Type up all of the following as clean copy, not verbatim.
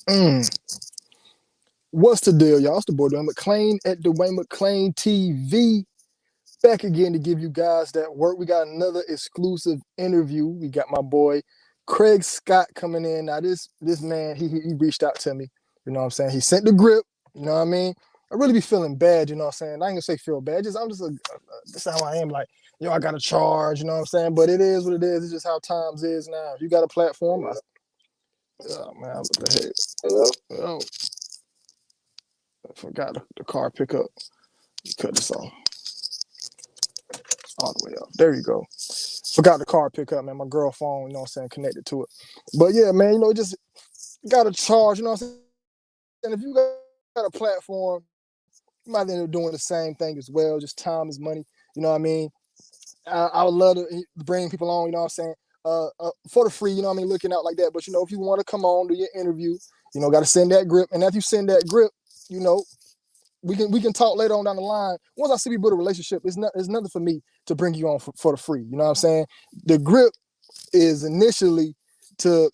Mm. What's the deal, y'all? It's the boy Dwayne McClain at Dwayne McClain TV. Back again to give you guys that work. We got another exclusive interview. We got my boy Craig Scott coming in. Now, this man, he reached out to me. You know what I'm saying? He sent the grip. You know what I mean? I really be feeling bad, you know what I'm saying? I ain't gonna say feel bad. This is how I am. Like, I got to charge, you know what I'm saying? But it is what it is. It's just how times is now. If you got a platform, oh man, what the heck? Oh, I forgot the car pickup. Cut this off all the way up. There you go. Forgot the car pickup, man. My girl phone, you know what I'm saying, connected to it. But yeah, man, just got to charge, you know what I'm saying? And if you got a platform, you might end up doing the same thing as well. Just time is money. You know what I mean? I would love to bring people on, you know what I'm saying, for the free, you know what I mean, looking out like that. But, if you want to come on, do your interview, got to send that grip. And after you send that grip, you know, we can talk later on down the line. Once I see we build a relationship, it's nothing for me to bring you on for the free. You know what I'm saying? The grip is initially to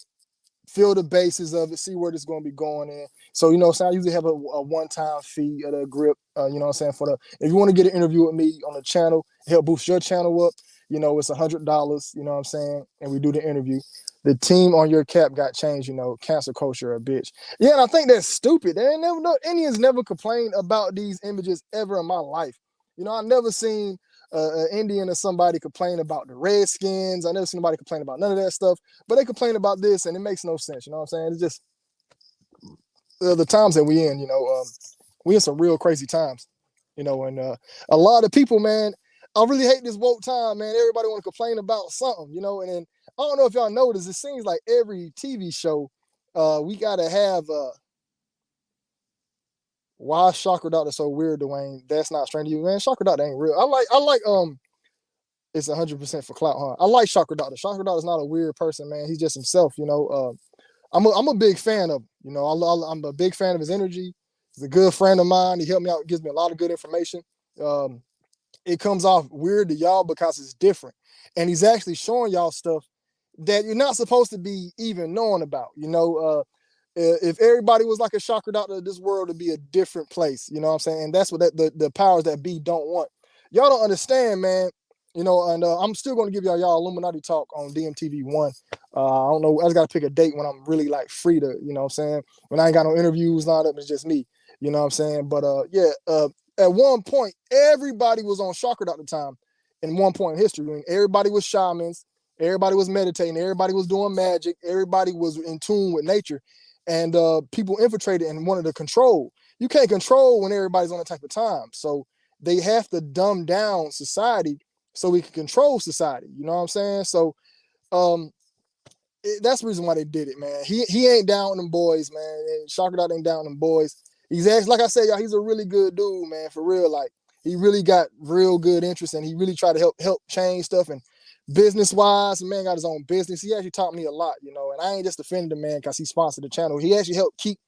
feel the basis of it, see where this is going to be going in. So, so I usually have a one-time fee at a grip, you know what I'm saying, if you want to get an interview with me on the channel, help boost your channel up, it's $100, you know what I'm saying, and we do the interview. The team on your cap got changed, cancel culture a bitch. Yeah, and I think that's stupid. Indians never complained about these images ever in my life. I never seen an Indian or somebody complain about the Redskins. I never seen nobody complain about none of that stuff. But they complain about this, and it makes no sense. You know what I'm saying? It's just the times that we in. We in some real crazy times. And a lot of people, man. I really hate this woke time, man. Everybody want to complain about something, and then I don't know if y'all notice. It seems like every TV show, we gotta have why is Chakra Doctor so weird, Dwayne? That's not strange to you, man. Chakra Doctor ain't real. I like it's 100% for clout, huh? I like Chakra Doctor. Chakra Doctor's not a weird person, man. He's just himself, I'm a big fan of him. I'm a big fan of his energy. He's a good friend of mine. He helped me out, gives me a lot of good information. It comes off weird to y'all because it's different. And he's actually showing y'all stuff that you're not supposed to be even knowing about. If everybody was like a Chakra Doctor, this world would be a different place. You know what I'm saying? And that's what the powers that be don't want. Y'all don't understand, man. And I'm still going to give y'all Illuminati talk on DMTV1. I don't know. I just got to pick a date when I'm really like free to, you know what I'm saying? When I ain't got no interviews lined up, it's just me. You know what I'm saying? But at one point, everybody was on Chakra Doctor time in one point in history. I mean, everybody was shamans. Everybody was meditating. Everybody was doing magic. Everybody was in tune with nature. And people infiltrated and wanted to control. You can't control when everybody's on that type of time. So they have to dumb down society so we can control society. You know what I'm saying? So that's the reason why they did it, man. He ain't down with them boys, man. And Chakra Dot ain't down with them boys. He's actually, like I said, y'all, he's a really good dude, man, for real. Like, he really got real good interest, and he really tried to help change stuff. And business-wise, the man got his own business. He actually taught me a lot, and I ain't just defending the man because he sponsored the channel. He actually helped keep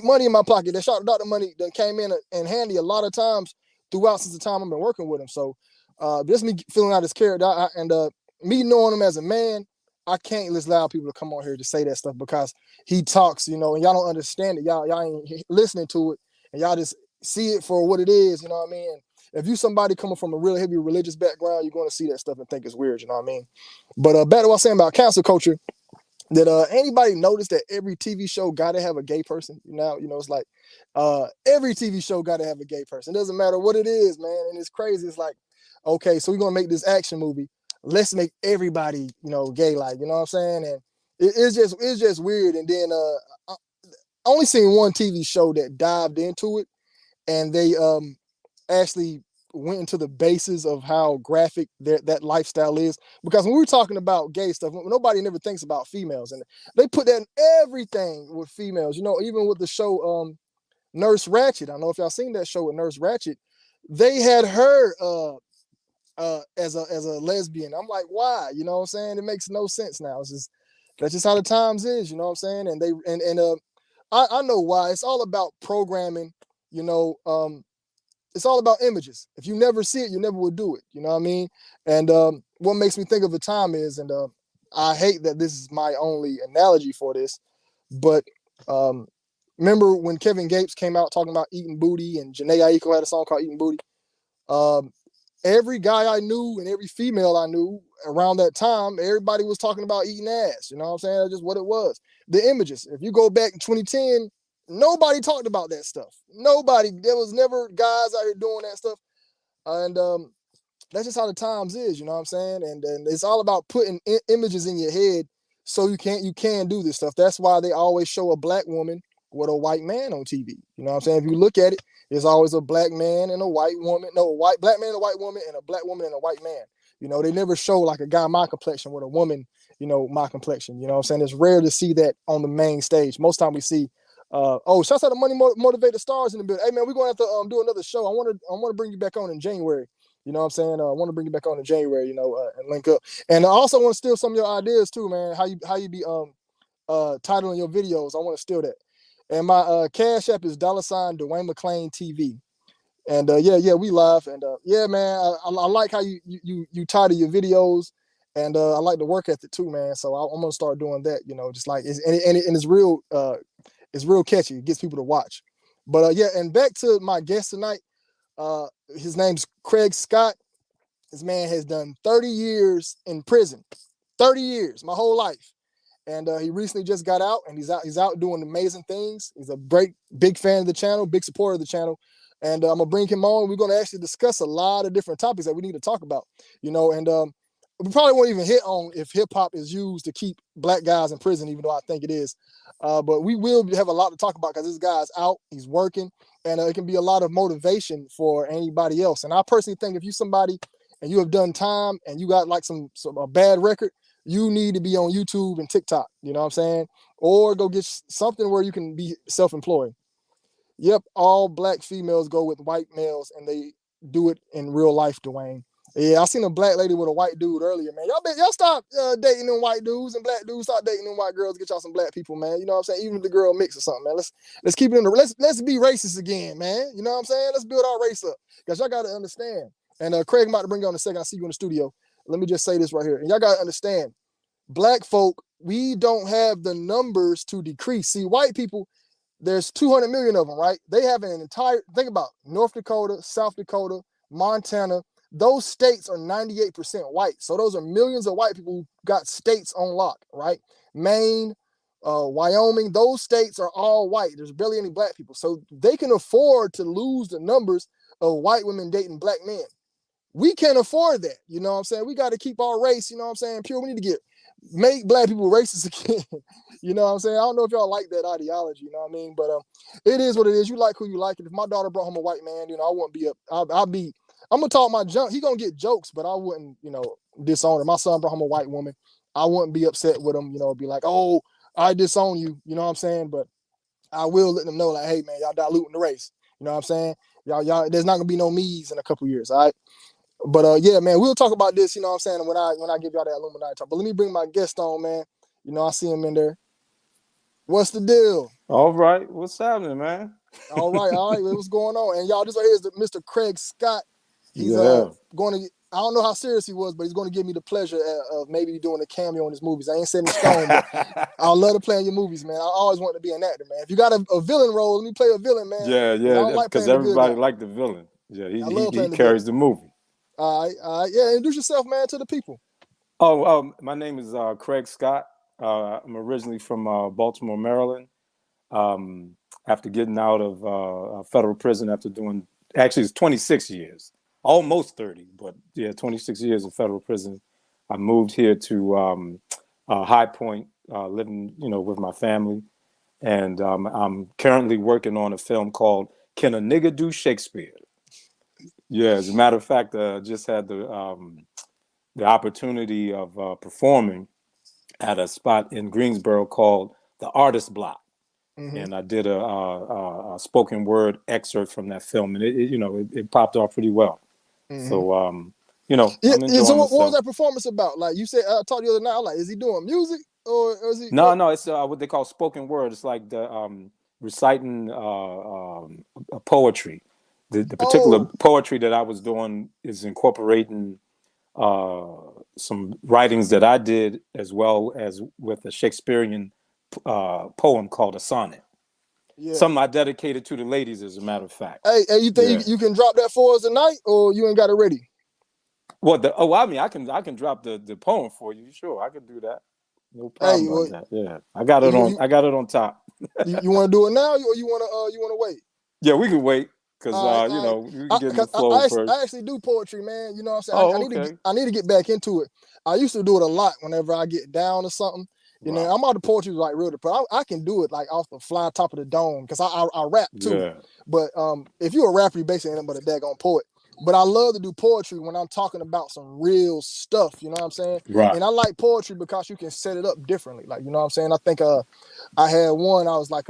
money in my pocket. That Chakra Dot money that came in handy a lot of times throughout since the time I've been working with him. So just me filling out his character and me knowing him as a man, I can't just allow people to come on here to say that stuff because he talks, and y'all don't understand it. Y'all ain't listening to it, and y'all just see it for what it is. You know what I mean? And if you somebody coming from a real heavy religious background, you're going to see that stuff and think it's weird. You know what I mean? But back to what I was saying about cancel culture. Did anybody notice that every TV show got to have a gay person? It's like every TV show got to have a gay person. It doesn't matter what it is, man. And it's crazy. It's like, okay, so we're gonna make this action movie. Let's make everybody, gay, like, you know what I'm saying? And it's just weird. And then I only seen one TV show that dived into it, and they actually went into the basis of how graphic that lifestyle is. Because when we're talking about gay stuff, nobody never thinks about females, and they put that in everything with females. Even with the show Nurse Ratched. I don't know if y'all seen that show with Nurse Ratched. They had her as a lesbian. I'm like, why? You know what I'm saying? It makes no sense now. That's just how the times is. You know what I'm saying? And I know why. It's all about programming. It's all about images. If you never see it, you never would do it. You know what I mean? And what makes me think of the time is, and I hate that this is my only analogy for this, but remember when Kevin Gates came out talking about eating booty, and Janae Aiko had a song called Eating Booty? Um, every guy I knew and every female I knew around that time, everybody was talking about eating ass. You know what I'm saying? That's just what it was. The images. If you go back in 2010, nobody talked about that stuff. Nobody. There was never guys out here doing that stuff. And that's just how the times is, you know what I'm saying? And it's all about putting images in your head so you can do this stuff. That's why they always show a black woman with a white man on TV. You know what I'm saying? If you look at it, there's always a black man and a white woman. No, a black man and a white woman, and a black woman and a white man. You know, they never show like a guy my complexion with a woman, you know, my complexion. You know what I'm saying? It's rare to see that on the main stage. Most time we see shouts out to Money Motivated Stars in the building. Hey man, we're gonna have to do another show. I wanna bring you back on in January. You know what I'm saying? I want to bring you back on in January, you know, and link up. And I also want to steal some of your ideas too, man. How you be titling your videos. I want to steal that. And my Cash App is $ Dwayne McClain TV. And yeah, we live. And yeah, man, I like how you title your videos, and I like the work ethic too, man. So I'm gonna start doing that. You know, just like it's real catchy. It gets people to watch. But yeah, and back to my guest tonight. His name's Craig Scott. This man has done 30 years in prison. 30 years, my whole life. And he recently just got out, and he's out doing amazing things. He's a big fan of the channel, big supporter of the channel. And I'm gonna bring him on. We're gonna actually discuss a lot of different topics that we need to talk about, you know. And we probably won't even hit on if hip hop is used to keep black guys in prison, even though I think it is. But we will have a lot to talk about because this guy's out, he's working, and it can be a lot of motivation for anybody else. And I personally think if you're somebody and you have done time and you got like a bad record, you need to be on YouTube and TikTok, you know what I'm saying? Or go get something where you can be self-employed. Yep, all black females go with white males, and they do it in real life, Dwayne. Yeah, I seen a black lady with a white dude earlier, man. Y'all stop dating them white dudes, and black dudes stop dating them white girls. Get y'all some black people, man. You know what I'm saying? Even if the girl mix or something, man. Let's keep it in the let's be racist again, man. You know what I'm saying? Let's build our race up, because y'all got to understand. And Craig, I'm about to bring you on in a second. I see you in the studio. Let me just say this right here, and y'all got to understand. Black folk, we don't have the numbers to decrease. See, white people, there's 200 million of them, right? They have an entire, think about North Dakota, South Dakota, Montana. Those states are 98% white. So those are millions of white people who got states on lock, right? Maine, Wyoming, those states are all white. There's barely any black people. So they can afford to lose the numbers of white women dating black men. We can't afford that. You know what I'm saying? We got to keep our race, you know what I'm saying, pure. We need to make black people racist again. You know what I'm saying? I don't know if y'all like that ideology, you know what I mean? But it is what it is. You like who you like. And if my daughter brought home a white man, you know, I wouldn't be up. I'm gonna talk my junk. He gonna get jokes, but I wouldn't, you know, disown her. My son brought home a white woman. I wouldn't be upset with him, you know, be like, oh, I disown you, you know what I'm saying? But I will let them know, like, hey man, y'all diluting the race. You know what I'm saying? Y'all, there's not gonna be no me's in a couple years, all right? But yeah, man, we'll talk about this, you know what I'm saying, when I give y'all that Illuminati talk. But let me bring my guest on, man. You know, I see him in there. What's the deal? All right, what's happening, man? All right, what's going on? And y'all, this right here is Mr. Craig Scott. He's Yeah. going to, I don't know how serious he was, but he's going to give me the pleasure of maybe doing a cameo in his movies. I ain't setting in stone, but I love to play in your movies, man. I always want to be an actor, man. If you got a villain role, let me play a villain, man. Yeah, I don't like because playing the good everybody guy. liked the villain. Yeah, I love he playing the carries villain. the movie. All right, yeah. Introduce yourself, man, to the people. My name is Craig Scott. I'm originally from Baltimore, Maryland. After getting out of federal prison after doing, actually it's 26 years, almost 30, but yeah, 26 years in federal prison. I moved here to High Point, living, you know, with my family. And I'm currently working on a film called Can a Nigga Do Shakespeare? Yeah, as a matter of fact, just had the opportunity of performing at a spot in Greensboro called the Artist Block. Mm-hmm. And I did a spoken word excerpt from that film, and it popped off pretty well. Mm-hmm. So you know, Yeah, I'm enjoying so what myself. was that performance about? Like you said, I talked the other night. I'm like, is he doing music or is he? No, it's what they call spoken word. It's like the reciting poetry. The particular Oh, poetry that I was doing is incorporating some writings that I did, as well as with a Shakespearean poem called a sonnet. Yeah. Something I dedicated to the ladies, as a matter of fact. Hey, you think you can drop that for us tonight, or you ain't got it ready? What the? Oh, I mean, I can drop the poem for you. Sure, I can do that. No Hey, problem well, about that. Yeah, I got it on. I got it on top. you want to do it now, or you want to wait? Yeah, we can wait because All right. we can get in the flow I first. actually do poetry, man. You know what I'm saying? Oh, okay. I need to get back into it. I used to do it a lot whenever I get down or something. You know, Right. I'm out of poetry like real, but I can do it like off the fly top of the dome because I rap too. Yeah. But if you're a rapper, you basically ain't nothing but a daggone poet. But I love to do poetry when I'm talking about some real stuff. You know what I'm saying? Right. And I like poetry because you can set it up differently. Like, you know what I'm saying? I think I had one. I was like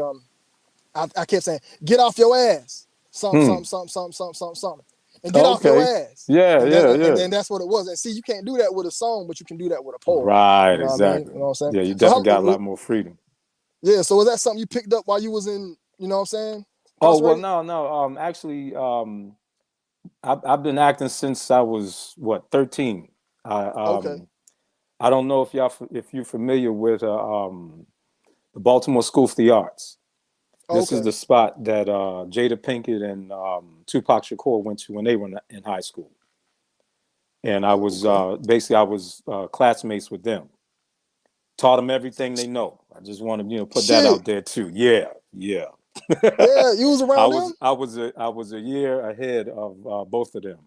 I kept saying, "Get off your ass." Something, and get off your Okay. ass. Yeah. And Yeah. and Yeah. then that's what it was. And see, you can't do that with a song, but you can do that with a poem. Right. You know what I mean? Exactly. You know what I'm saying? Yeah. You So definitely got a lot more freedom. yeah. So was that something you picked up while you was in? You know what I'm saying? Oh well, Incarcerated? no. Actually, I've been acting since I was 13. I Okay. I don't know if you're familiar with the Baltimore School for the Arts. This is Okay. the spot that Jada Pinkett and Tupac Shakur went to when they were in high school. And I was Okay. basically I was classmates with them. Taught them everything they know. I just want to put that Shit. out there too. Yeah, yeah. Yeah. You was I around them? was I was I was a year ahead of both of them.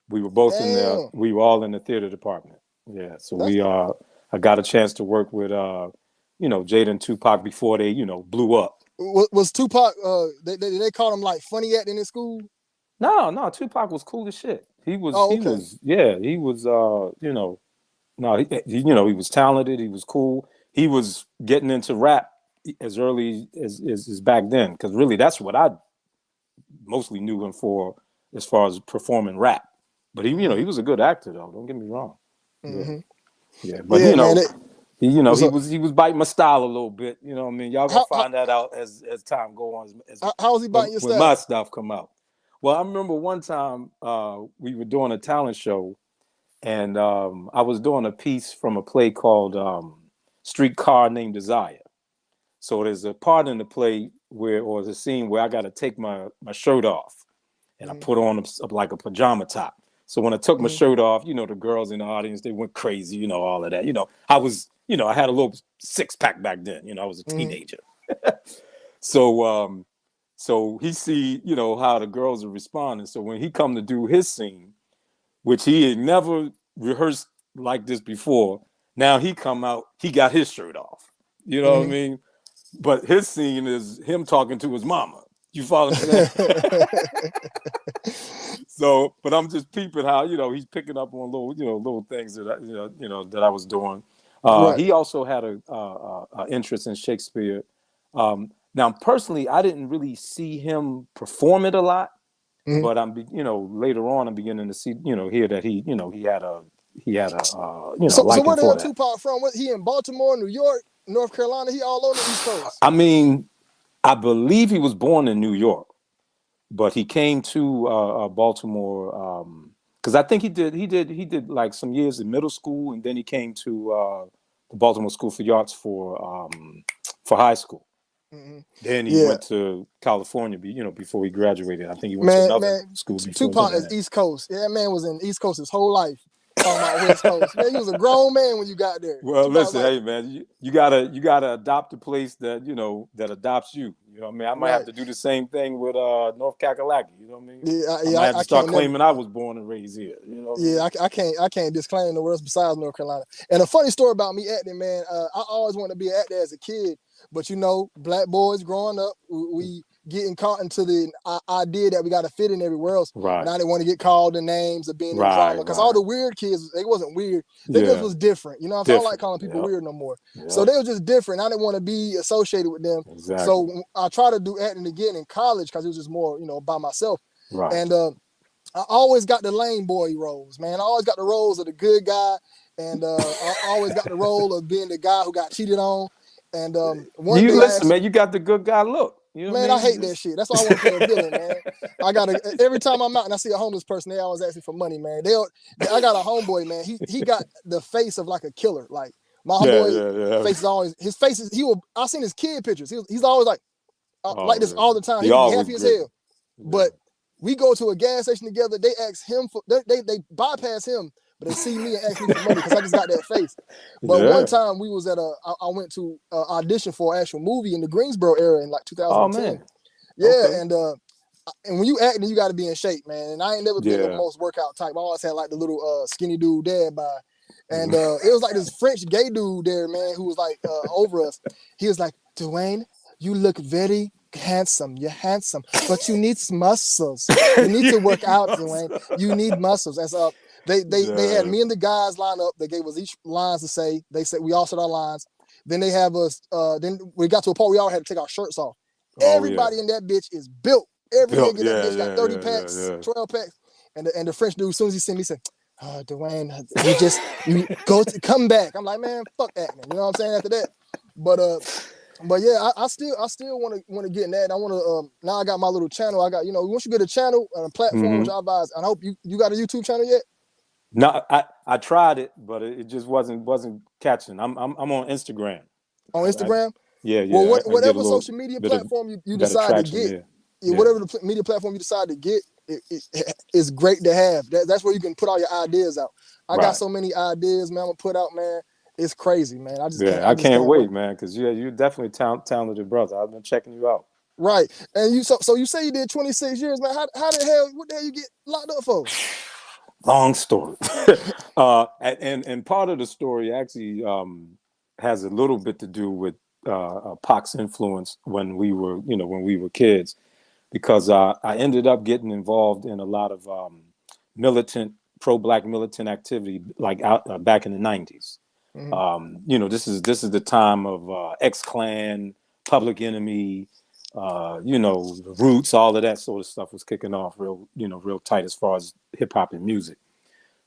We were both in there. Damn. We were all in the theater department. Yeah, so That's I got a chance to work with Jada and Tupac before they blew up. was Tupac. They called him like funny acting in school. No, Tupac was cool as shit. Oh, okay. He was no, he was talented. He was cool. He was getting into rap as early as back then, because really that's what I mostly knew him for as far as performing rap. But he was a good actor though. Don't get me wrong. Yeah, Mm-hmm. yeah. But Yeah, man. he So was biting my style a little bit. You know what I mean? Y'all gonna how, find that out as time go on, as how was he biting your when my style? stuff come out. Well, I remember one time we were doing a talent show, and I was doing a piece from a play called Streetcar Named Desire. So there's a part in the play or there's a scene where I got to take my shirt off, and I Mm-hmm. put on like a pajama top. So when I took my Mm-hmm. shirt off, the girls in the audience, they went crazy, all of that. I was, I had a little six pack back then. I was a Mm-hmm. teenager. So so he see, how the girls are responding. So when he come to do his scene, which he had never rehearsed like this before, now he come out, he got his shirt off. You know what I Mm-hmm. mean? But his scene is him talking to his mama. You follow what I'm saying? So, but I'm just peeping how he's picking up on little things that that I was doing. Right. He also had a interest in Shakespeare. Now, personally, I didn't really see him perform it a lot, Mm-hmm. but later on I'm beginning to see hear that he had a So liking where the for hell that. Tupac from? What, he in Baltimore, New York, North Carolina? He all on the East Coast. I mean, I believe he was born in New York, but he came to Baltimore because I think he did like some years in middle school, and then he came to the Baltimore School for the Arts for high school. Mm-hmm. Then he Yeah, went to California, before he graduated. I think he went to another man. school before Tupac is that. East Coast. Yeah, that man was in East Coast his whole life. Talking about West Coast. Man, he was a grown man when you got there. Well, Tupac was listen, like, hey man, you gotta adopt a place that that adopts you. You know what I mean? I might have right. to do the same thing with North Kakalaki. You know what I mean? I Yeah, might have to I start can't never. claiming I was born and raised here. You know what I Yeah, mean? I can't disclaim nowhere else besides North Carolina. And a funny story about me acting, man. I always wanted to be an actor as a kid, but black boys growing up, we getting caught into the idea that we got to fit in everywhere else, and Right, I didn't want to get called the names of being in right, drama because all right. the weird kids, they wasn't weird, they just Yeah, was different. You know what I'm saying? I don't like different. calling people Yep, weird no more. So yep. they were just different. I didn't want to be associated with them. Exactly. So I tried to do acting again in college because it was just more, by myself. Right. And I always got the lame boy roles, man. I always got the roles of the good guy, and I always got the role of being the guy who got cheated on. And one You day I listen, actually, man. You got the good guy look. You know what I man, I mean? You hate that just shit. That's why I want to play a villain, man. Every time I'm out and I see a homeless person, they always ask me for money, man. I got a homeboy, man. He got the face of like a killer. Like my yeah, homeboy yeah, yeah. face is always his face is I seen his kid pictures. He's always like like this all the time. He He would be always happy as great. hell. But we go to a gas station together. They ask him for they bypass him, but they see me and ask me for money because I just got that face. But one time we was at I went to audition for an actual movie in the Greensboro area in like 2010. Oh man. Yeah, Okay. and when you acting, you got to be in shape, man. And I ain't never been the most workout type. I always had like the little skinny dude dad by. And it was like this French gay dude there, man, who was like over us. He was like, Dwayne, you look very handsome. You're handsome, but you need muscles. You need to work out, Dwayne. You need muscles. As they had me and the guys line up. They gave us each lines to say. They said we all said our lines. Then they have us. Then we got to a point we all had to take our shirts off. Everybody in that bitch is built. Every nigga in that bitch got 30 packs, 12 packs. And the French dude, as soon as he seen me, he said, Dwayne, you come back. I'm like, man, fuck acting. You know what I'm saying? After that. But yeah, I still want to get in that. And I want to now I got my little channel. I got, once you get a channel and a platform, which I advise, and I hope you got a YouTube channel yet? No, I tried it, but it just wasn't catching. I'm on Instagram. On Instagram? Yeah. Well, whatever social media platform you decide to get, whatever the media platform you decide to get, it's great to have. That's where you can put all your ideas out. I got so many ideas, man. I'm gonna put out, man. It's crazy, man. I can't wait, man. Because you're definitely talented brother. I've been checking you out. Right, and you so you say you did 26 years, man. What the hell you get locked up for? Long story. And part of the story actually has a little bit to do with Pac's influence when we were kids, because I ended up getting involved in a lot of pro-black militant activity, like back in the 90s. This is the time of X-Clan, Public Enemy, Roots, all of that sort of stuff was kicking off real tight as far as hip hop and music.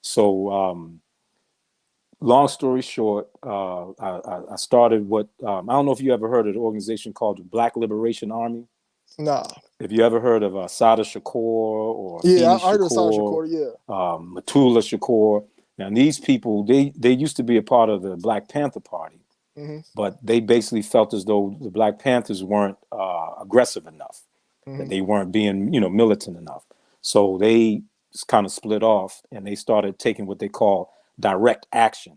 So long story short, I started what I don't know if you ever heard of the organization called the Black Liberation Army. Nah. Have you ever heard of Sada Shakur or I heard of Sada Shakur, Matula Shakur? Now these people, they used to be a part of the Black Panther Party, but they basically felt as though the Black Panthers weren't aggressive enough, that they weren't being militant enough. So they kind of split off and they started taking what they call direct action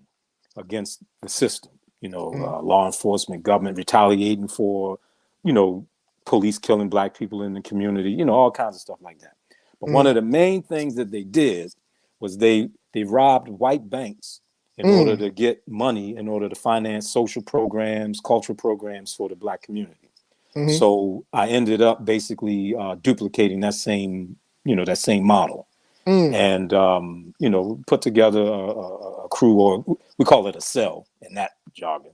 against the system. Law enforcement, government retaliating for, police killing Black people in the community, all kinds of stuff like that. But one of the main things that they did was they robbed white banks in order to get money, in order to finance social programs, cultural programs for the Black community. So I ended up basically duplicating that same model, and put together a crew, or we call it a cell in that jargon.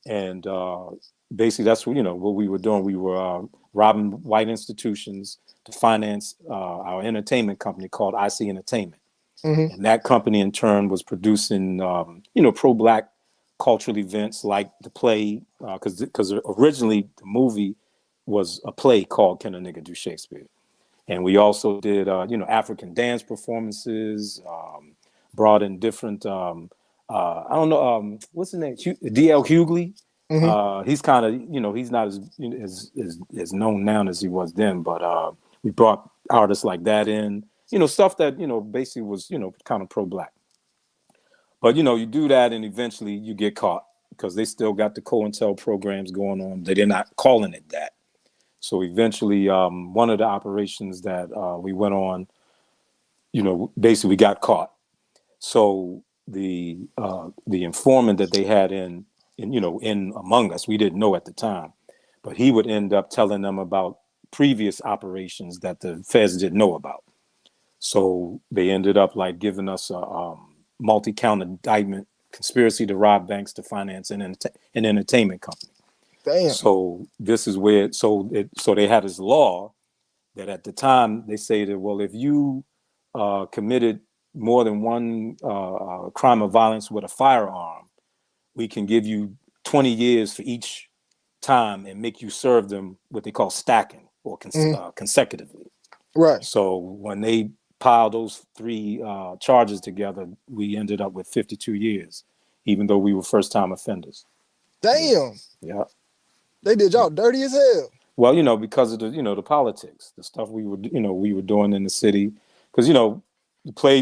And basically that's what we were doing. We were robbing white institutions to finance our entertainment company called IC Entertainment. And that company in turn was producing pro-Black cultural events like the play, because originally the movie was a play called Can a Nigga Do Shakespeare? And we also did African dance performances, brought in different I don't know what's his name, DL Hughley. He's kind of he's not as known now as he was then, but we brought artists like that in, stuff that basically was kind of pro-Black. But you do that and eventually you get caught, because they still got the COINTEL programs going on. They're not calling it that. So eventually one of the operations that we went on, basically we got caught. So the informant that they had in among us, we didn't know at the time, but he would end up telling them about previous operations that the feds didn't know about. So they ended up like giving us a multi-count indictment, conspiracy to rob banks to finance an entertainment company. Damn. So this is where so they had this law that at the time they say that, well, if you committed more than one crime of violence with a firearm, we can give you 20 years for each time and make you serve them what they call stacking, or consecutively. Right. So when they piled those three charges together, we ended up with 52 years, even though we were first-time offenders. Damn. Yeah. They did y'all dirty as hell. Well, because of the politics, the stuff we were doing in the city, because the play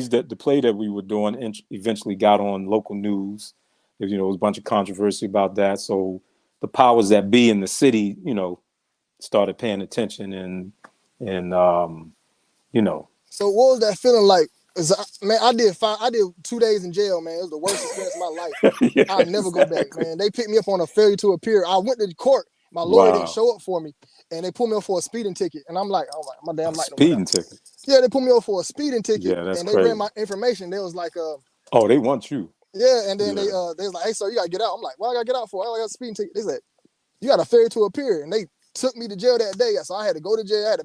that we were doing eventually got on local news. There was a bunch of controversy about that. So the powers that be in the city, started paying attention and. So what was that feeling like? Man, I did 2 days in jail, man. It was the worst experience of my life. Yeah, I'll never go back, man. They picked me up on a failure to appear. I went to court. My lawyer didn't show up for me, and they put me up for a speeding ticket. And I'm like, my damn light. Speeding ticket. Yeah, they put me up for a speeding ticket. Yeah, that's and they crazy. ran my information. They was like, oh, they want you. Yeah, and then they was like, hey, sir, you gotta get out. I'm like, what I gotta get out for? I got a speeding ticket. They said, you got a failure to appear, and they took me to jail that day. So I had to go to jail. I had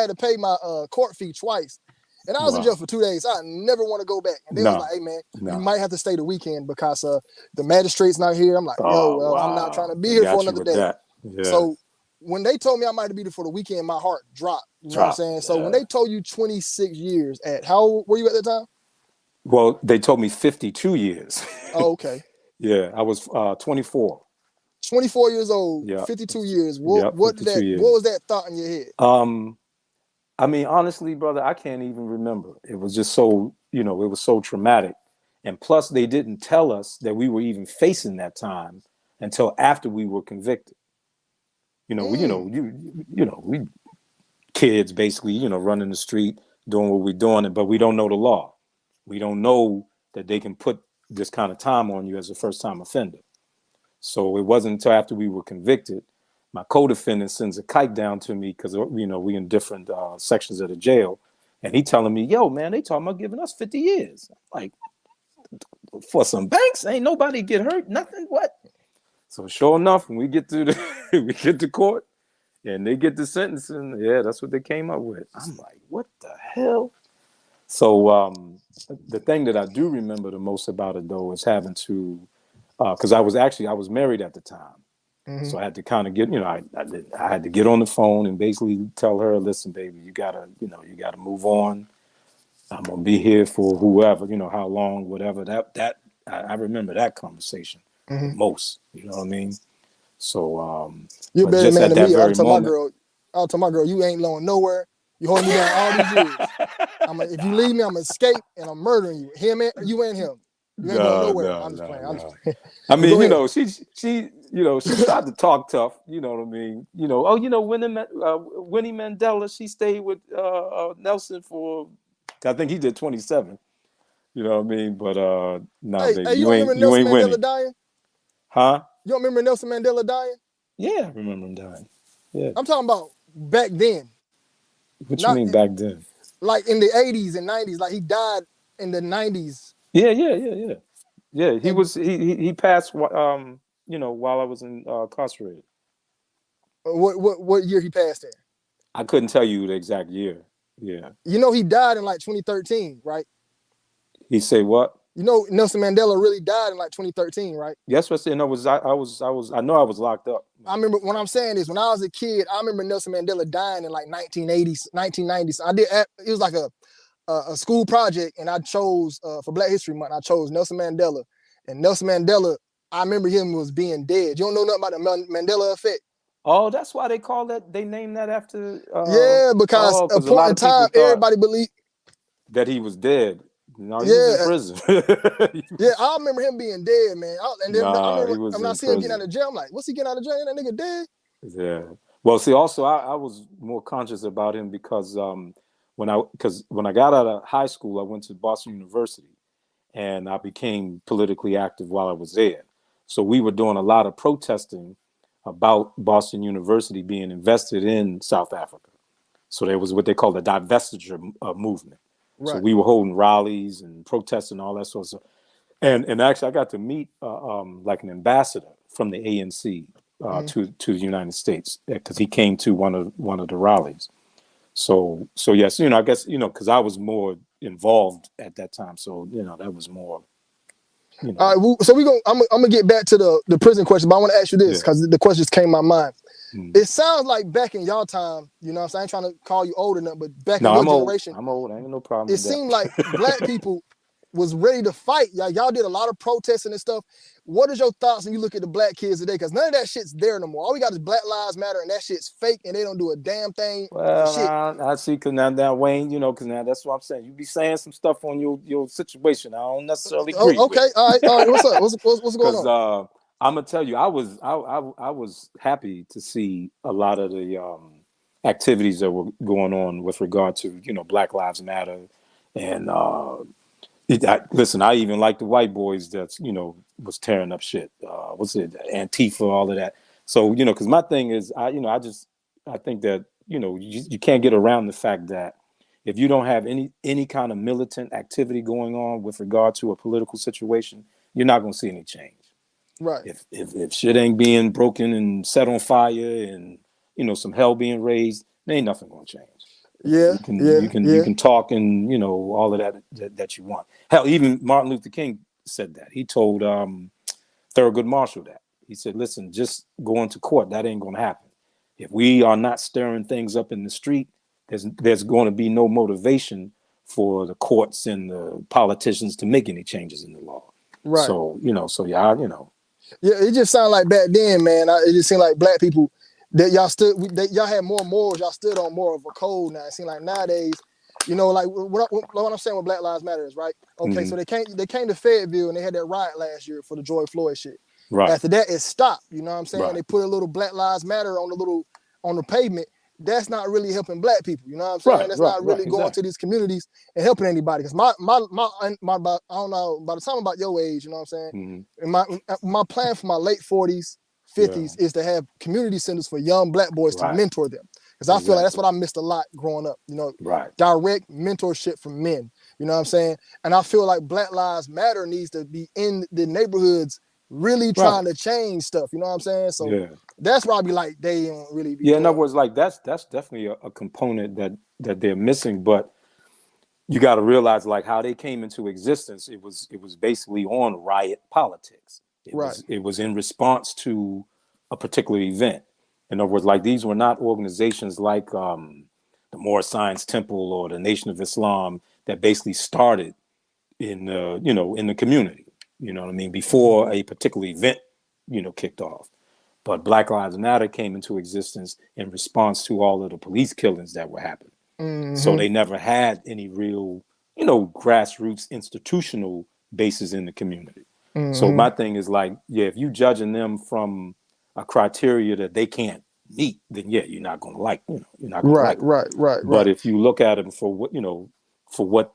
to pay my court fee twice. And I was in jail for 2 days. I never want to go back. And they was like, hey, man, you might have to stay the weekend because the magistrate's not here. I'm like, I'm not trying to be here for another day. Yeah. So when they told me I might be there for the weekend, my heart dropped. You know what I'm saying? Yeah. So when they told you 26 years how old were you at that time? Well, they told me 52 years. Oh, okay. Yeah, I was 24. 24 years old, 52 years. What was that thought in your head? I mean, honestly, brother, I can't even remember. It was just so, it was so traumatic. And plus, they didn't tell us that we were even facing that time until after we were convicted. We kids basically, running the street, doing what we're doing, but we don't know the law. We don't know that they can put this kind of time on you as a first-time offender. So it wasn't until after we were convicted. My co-defendant sends a kite down to me because we in different sections of the jail, and he telling me, "Yo, man, they talking about giving us 50 years." I'm like, for some banks, ain't nobody get hurt, nothing. What? So sure enough, when we get to we get to court, and they get the sentencing, that's what they came up with. I'm like, what the hell? So the thing that I do remember the most about it though is having to, because I was married at the time. Mm-hmm. So I had to kind of get, I had to get on the phone and basically tell her, listen, baby, you gotta move on. I'm gonna be here for whoever, how long, whatever. That I remember that conversation most. You know what I mean? So you're better man than me. I'll tell my girl, you ain't going nowhere. You holding me down all these years. If you leave me, I'm gonna escape and I'm murdering you. You and him. You ain't going nowhere. I'm just playing. I mean, she tried to talk tough. You know what I mean? Winnie Mandela, she stayed with Nelson for, I think he did 27. You know what I mean? But baby, you ain't winning. Dying? Huh? You don't remember Nelson Mandela dying? Yeah, I remember him dying. Yeah. I'm talking about back then. What you mean back then? Like in the 80s and 90s, like he died in the 90s. Yeah. He passed while I was incarcerated. What year he passed in? I couldn't tell you the exact year. Yeah. He died in like 2013, right? He say what? Nelson Mandela really died in like 2013, right? Yes, what I said. I know I was locked up. I remember what I'm saying is when I was a kid, I remember Nelson Mandela dying in like 1980s, 1990s. It was like a school project, and I chose for Black History Month. I chose Nelson Mandela, and Nelson Mandela. I remember him was being dead. You don't know nothing about the Mandela effect. Oh, that's why they call that. They named that after. Because at a point in time, everybody believed that he was dead. No, he was in prison. I remember him being dead, man. I remember when I see him getting out of jail, I'm like, what's he getting out of jail? That nigga dead? Yeah. Well, see, also I was more conscious about him because when I got out of high school, I went to Boston University, and I became politically active while I was there. So we were doing a lot of protesting about Boston University being invested in South Africa. So there was what they call the divestiture movement. Right. So we were holding rallies and protesting, all that sort of stuff. And actually, I got to meet like an ambassador from the ANC to the United States because he came to one of the rallies. So yes, I guess because I was more involved at that time. So that was more. All right, so I'm gonna get back to the prison question, but I want to ask you this because the question just came to my mind. It sounds like back in y'all time, what I'm saying? I ain't trying to call you old enough, but back in your generation. I'm old. I ain't no problem. It seemed like Black people was ready to fight. Y'all did a lot of protesting and stuff. What is your thoughts when you look at the black kids today? Because none of that shit's there no more. All we got is Black Lives Matter, and that shit's fake, and they don't do a damn thing for Well, shit. I see, because now Wayne, because now that's what I'm saying. You be saying some stuff on your situation I don't necessarily agree with. Okay, all right. What's up? What's going on? Because I'm gonna tell you, I was happy to see a lot of the activities that were going on with regard to Black Lives Matter, and listen, I even like the white boys that's was tearing up shit. What's it, Antifa, all of that. So because my thing is, I think that you can't get around the fact that if you don't have any kind of militant activity going on with regard to a political situation, you're not going to see any change. Right. If shit ain't being broken and set on fire and some hell being raised, there ain't nothing going to change. Yeah, you can talk and all of that you want. Hell, even Martin Luther King said that. He told Thurgood Marshall that. He said, "Listen, just going to court, that ain't going to happen. If we are not stirring things up in the street, there's going to be no motivation for the courts and the politicians to make any changes in the law." Right. So yeah, Yeah, it just sounded like back then, man. It just seemed like black people that y'all had more morals. Y'all stood on more of a code now. It seemed like nowadays, like what I'm saying with Black Lives Matter is right. Okay, so they came to Fayetteville and they had that riot last year for the George Floyd shit. Right. After that, it stopped. You know what I'm saying? Right. They put a little Black Lives Matter on the pavement. That's not really helping black people. You know what I'm saying? That's not really going to these communities and helping anybody. Because my I don't know, by the time I'm about your age, you know what I'm saying? And my plan for my late 40s, 50s is to have community centers for young black boys to mentor them. Because I feel like that's what I missed a lot growing up. Direct mentorship from men. You know what I'm saying? And I feel like Black Lives Matter needs to be in the neighborhoods really trying to change stuff. You know what I'm saying? So that's where I be like, they don't really be doing. In other words, like that's definitely a component that they're missing. But you got to realize, like, how they came into existence. It was basically on riot politics. It was in response to a particular event. In other words, like, these were not organizations like the Moorish Science Temple or the Nation of Islam that basically started in in the community. You know what I mean? Before a particular event kicked off. But Black Lives Matter came into existence in response to all of the police killings that were happening. So they never had any real, grassroots institutional basis in the community. So my thing is like, if you judging them from a criteria that they can't meet, then you're not going to like, you're not going to like them. Right. But if you look at them for what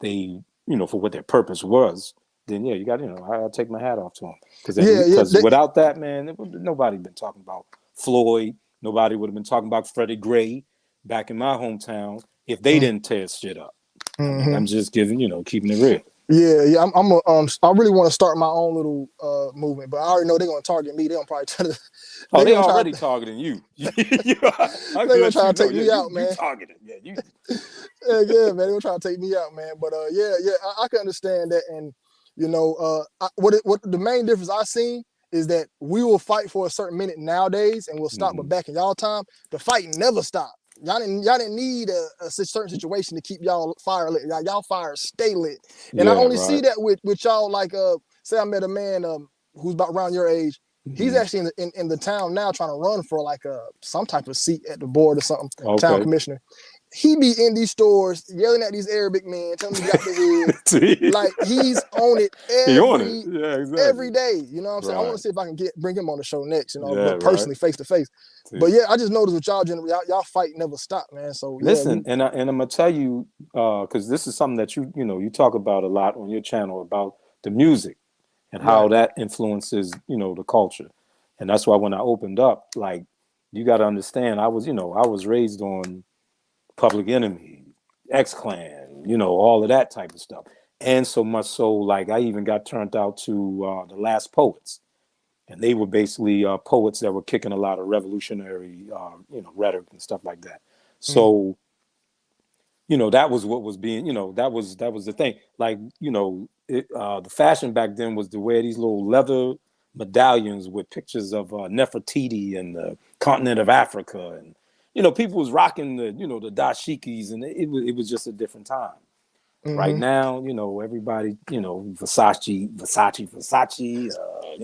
they, for what their purpose was, then you got, I take my hat off to them. Because without that, man, nobody been talking about Floyd. Nobody would have been talking about Freddie Gray back in my hometown if they didn't tear shit up. I mean, I'm just keeping it real. Yeah. I really want to start my own little movement, but I already know they're gonna target me. They're gonna probably try to. They already targeting you. They're gonna try to take me out, man. You targeted, you. Yeah, man. They're gonna try to take me out, man. But I can understand that, and what the main difference I seen is that we will fight for a certain minute nowadays, and we'll stop. But back in y'all time, the fight never stopped. Y'all didn't need a certain situation to keep y'all fire lit. Y'all fire stay lit. And I only see that with y'all, like say I met a man who's about around your age. He's actually in the town now trying to run for like some type of seat at the board or something, town commissioner. He be in these stores yelling at these Arabic men, telling them to get out the hood. Like, he's on it every day. You know what I'm saying? I want to see if I can bring him on the show next, but personally, face to face. But I just noticed with y'all fight never stop, man. So listen, and I'm gonna tell you, because this is something that you talk about a lot on your channel about the music and how that influences the culture, and that's why when I opened up, like, you got to understand, I was raised on Public Enemy, X-Clan, all of that type of stuff. And so much so, like, I even got turned out to the Last Poets. And they were basically poets that were kicking a lot of revolutionary, rhetoric and stuff like that. So, that was what was being, that was the thing. Like, the fashion back then was to wear these little leather medallions with pictures of Nefertiti and the continent of Africa, and people was rocking the the dashikis, and it was just a different time. Right Mm-hmm. now, everybody, Versace,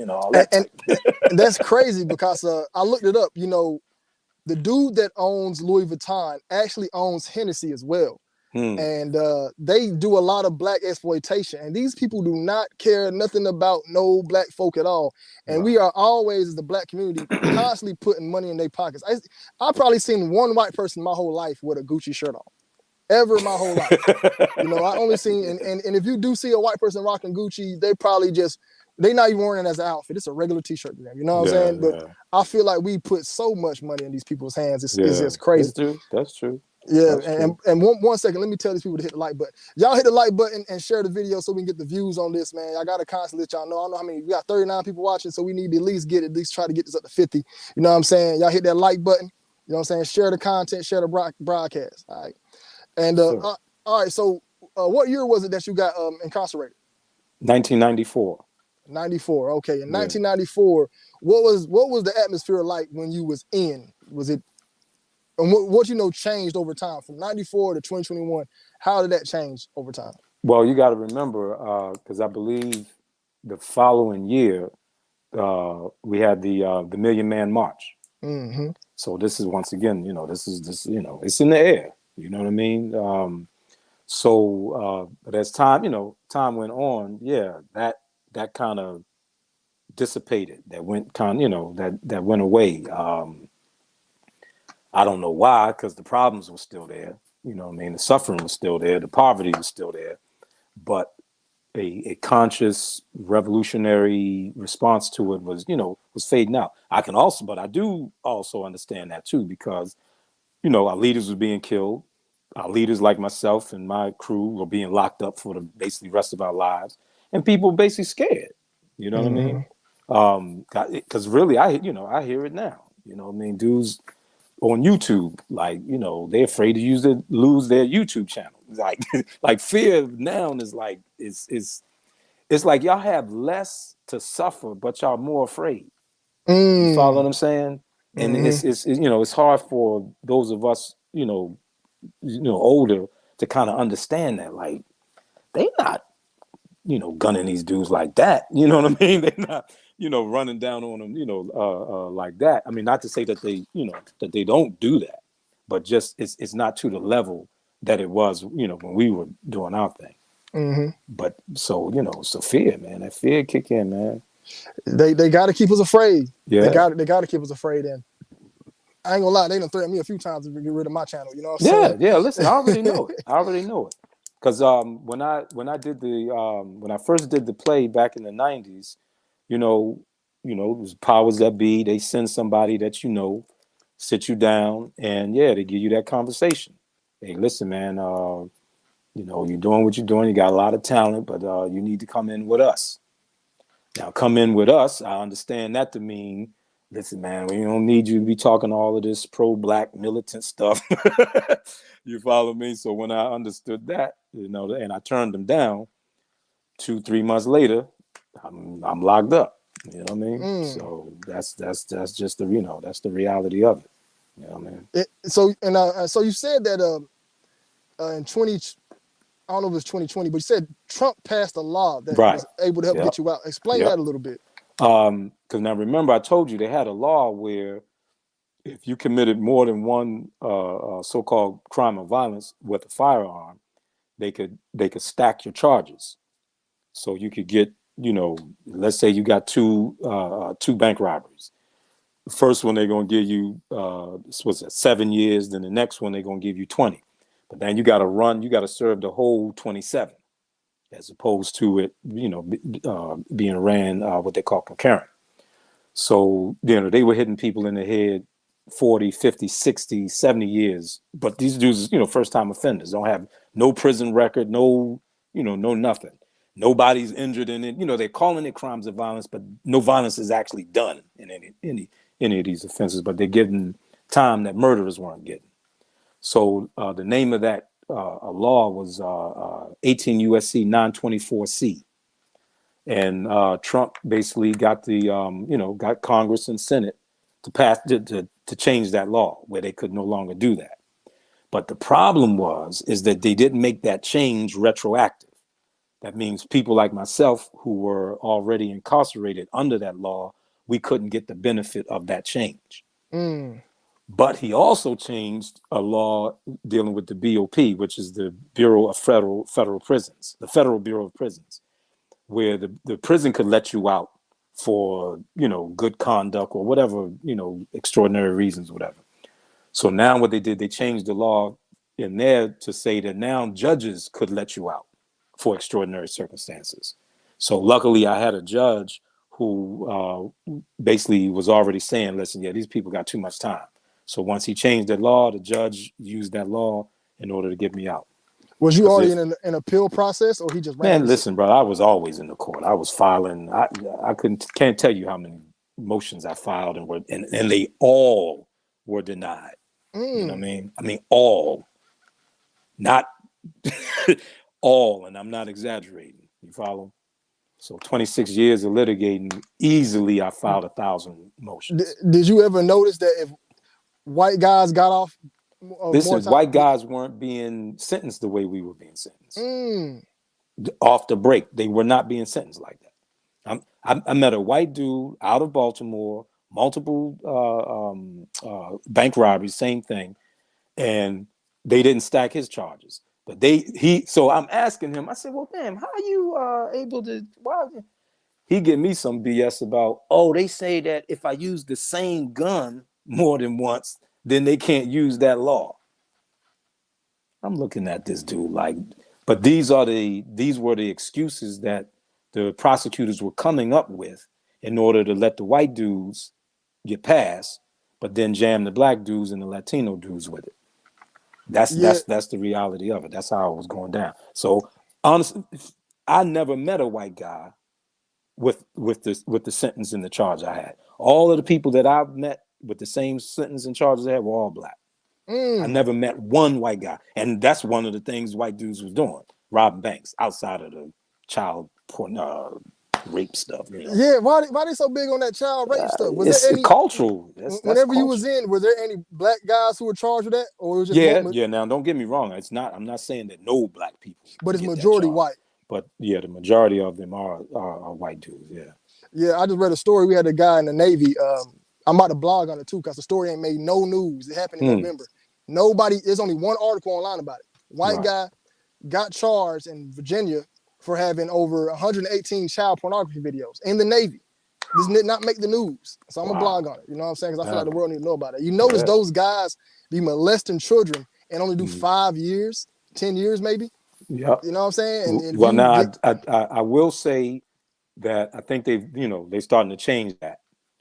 all that And type. that's crazy because I looked it up. The dude that owns Louis Vuitton actually owns Hennessy as well. Hmm. And they do a lot of black exploitation. And these people do not care nothing about no black folk at all. And we Right. are always, as the black community, constantly putting money in their pockets. I probably seen one white person my whole life with a Gucci shirt on, ever my whole life. I only seen, and if you do see a white person rocking Gucci, they not even wearing it as an outfit. It's a regular t-shirt to them. You know what I'm Yeah, saying? But yeah, I feel like we put so much money in these people's hands. It's yeah. just crazy. That's true. That's true. Yeah, That's and, true. and one second, let me tell these people to hit the like button. Y'all hit the like button and share the video so we can get the views on this, man. I gotta constantly let y'all know. I don't know how many. We got 39 people watching, so we need to at least try to get this up to 50. You know what I'm saying? Y'all hit that like button. You know what I'm saying? Share the content, share the broadcast. All right. And Sir. all right. So, what year was it that you got incarcerated? 1994. 94. Okay. In Yeah. 1994, what was the atmosphere like when you was in? Was it and what changed over time from 94 to 2021? How did that change over time? Well, you got to remember, because I believe the following year we had the Million Man March. Mm-hmm. So this is once again, it's in the air. You know what I mean? But as time went on, yeah, that kind of dissipated. That went that went away. I don't know why, because the problems were still there. You know what I mean? The suffering was still there. The poverty was still there. But a conscious revolutionary response to it was fading out. But I do also understand that too, because our leaders were being killed. Our leaders, like myself and my crew, were being locked up for the basically rest of our lives, and people basically scared. You know what I mean? Mm-hmm. Because really, I hear it now. You know what I mean? Dudes on YouTube, like, they're afraid to lose their YouTube channel. Like, like fear now is like it's like y'all have less to suffer, but y'all more afraid. You follow what I'm saying? And Mm-hmm. it's hard for those of us, older to kind of understand that. Like, they not, gunning these dudes like that. You know what I mean? They're not, running down on them, like that. I mean, not to say that that they don't do that, but just it's not to the level that it was, when we were doing our thing. Mm-hmm. But so fear, man. That fear kick in, man. They got to keep us afraid. Yeah. They got to keep us afraid. And I ain't gonna lie, they done threatened me a few times to get rid of my channel. You know what I'm Yeah, yeah. Listen, I already know it. saying? I already know it. Because when I did when I first did the play back in the '90s, you know, it was powers that be. They send somebody that sit you down, and yeah, they give you that conversation. Hey, listen, man. You're doing what you're doing. You got a lot of talent, but you need to come in with us. Now, come in with us. I understand that to mean, listen, man, we don't need you to be talking all of this pro-black militant stuff. You follow me? So when I understood that, and I turned them down, 2-3 months later, I'm locked up. You know what I mean? Mm. So that's just that's the reality of it. You know what I mean? So you said that in 20, I don't know if it's 2020, but you said Trump passed a law that Right. was able to help Yep. get you out. Explain Yep. that a little bit. Because now remember, I told you they had a law where if you committed more than one so-called crime of violence with a firearm, they could stack your charges. So you could get, let's say you got two bank robberies. The first one they're gonna give you what's that, 7 years. Then the next one they're gonna give you 20. But then you got to serve the whole 27, as opposed to it, being ran what they call concurrent. So, they were hitting people in the head 40, 50, 60, 70 years. But these dudes, first time offenders, don't have no prison record, no, no nothing. Nobody's injured in it. They're calling it crimes of violence, but no violence is actually done in any of these offenses, but they're getting time that murderers weren't getting. So the name of that law was 18 USC 924C. And Trump basically got got Congress and Senate to pass to change that law where they could no longer do that. But the problem is that they didn't make that change retroactive. That means people like myself who were already incarcerated under that law, we couldn't get the benefit of that change. But he also changed a law dealing with the BOP, which is the Bureau of Federal Prisons, the Federal Bureau of Prisons, where the prison could let you out for, good conduct or whatever, extraordinary reasons, whatever. So now what they did, they changed the law in there to say that now judges could let you out for extraordinary circumstances. So luckily I had a judge who basically was already saying, listen, these people got too much time. So once he changed that law, the judge used that law in order to get me out. Was you already in an appeal process, or he just ran? Man, listen, bro, I was always in the court. I was filing. I can't tell you how many motions I filed and they all were denied. You know what I mean? I mean, all, not all, and I'm not exaggerating. You follow? So 26 years of litigating, easily I filed 1,000 motions. Did you ever notice that if white guys got off, listen, white guys weren't being sentenced the way we were being sentenced. Off the break, they were not being sentenced like that. I met a white dude out of Baltimore, multiple bank robberies, same thing, and they didn't stack his charges. But so I'm asking him, I said, well, damn, how are you able to, he give me some BS about, they say that if I use the same gun more than once, then they can't use that law. I'm looking at this dude like, but these were the excuses that the prosecutors were coming up with in order to let the white dudes get past, but then jam the black dudes and the Latino dudes with it. That's the reality of it. That's how it was going down. So honestly, I never met a white guy with the sentence and the charge I had. All of the people that I've met with the same sentence and charges I had were all black. I never met one white guy, and that's one of the things white dudes was doing, robbing banks outside of the child porn, rape stuff. Yeah, why they so big on that child rape stuff? Was there any cultural? Whenever you was in, were there any black guys who were charged with that, or was it just Now don't get me wrong. I'm not saying that no black people, but it's majority white. But the majority of them are white dudes. Yeah. I just read a story. We had a guy in the Navy. I'm about to blog on it too because the story ain't made no news. It happened in November. There's only one article online about it. White guy got charged in Virginia for having over 118 child pornography videos in the Navy. This did not make the news. So I'm gonna blog on it. You know what I'm saying? Because I feel like the world need to know about it. You notice those guys be molesting children and only do 5 years, 10 years maybe. Yeah. You know what I'm saying? And well, now I will say that I think they're starting to change that.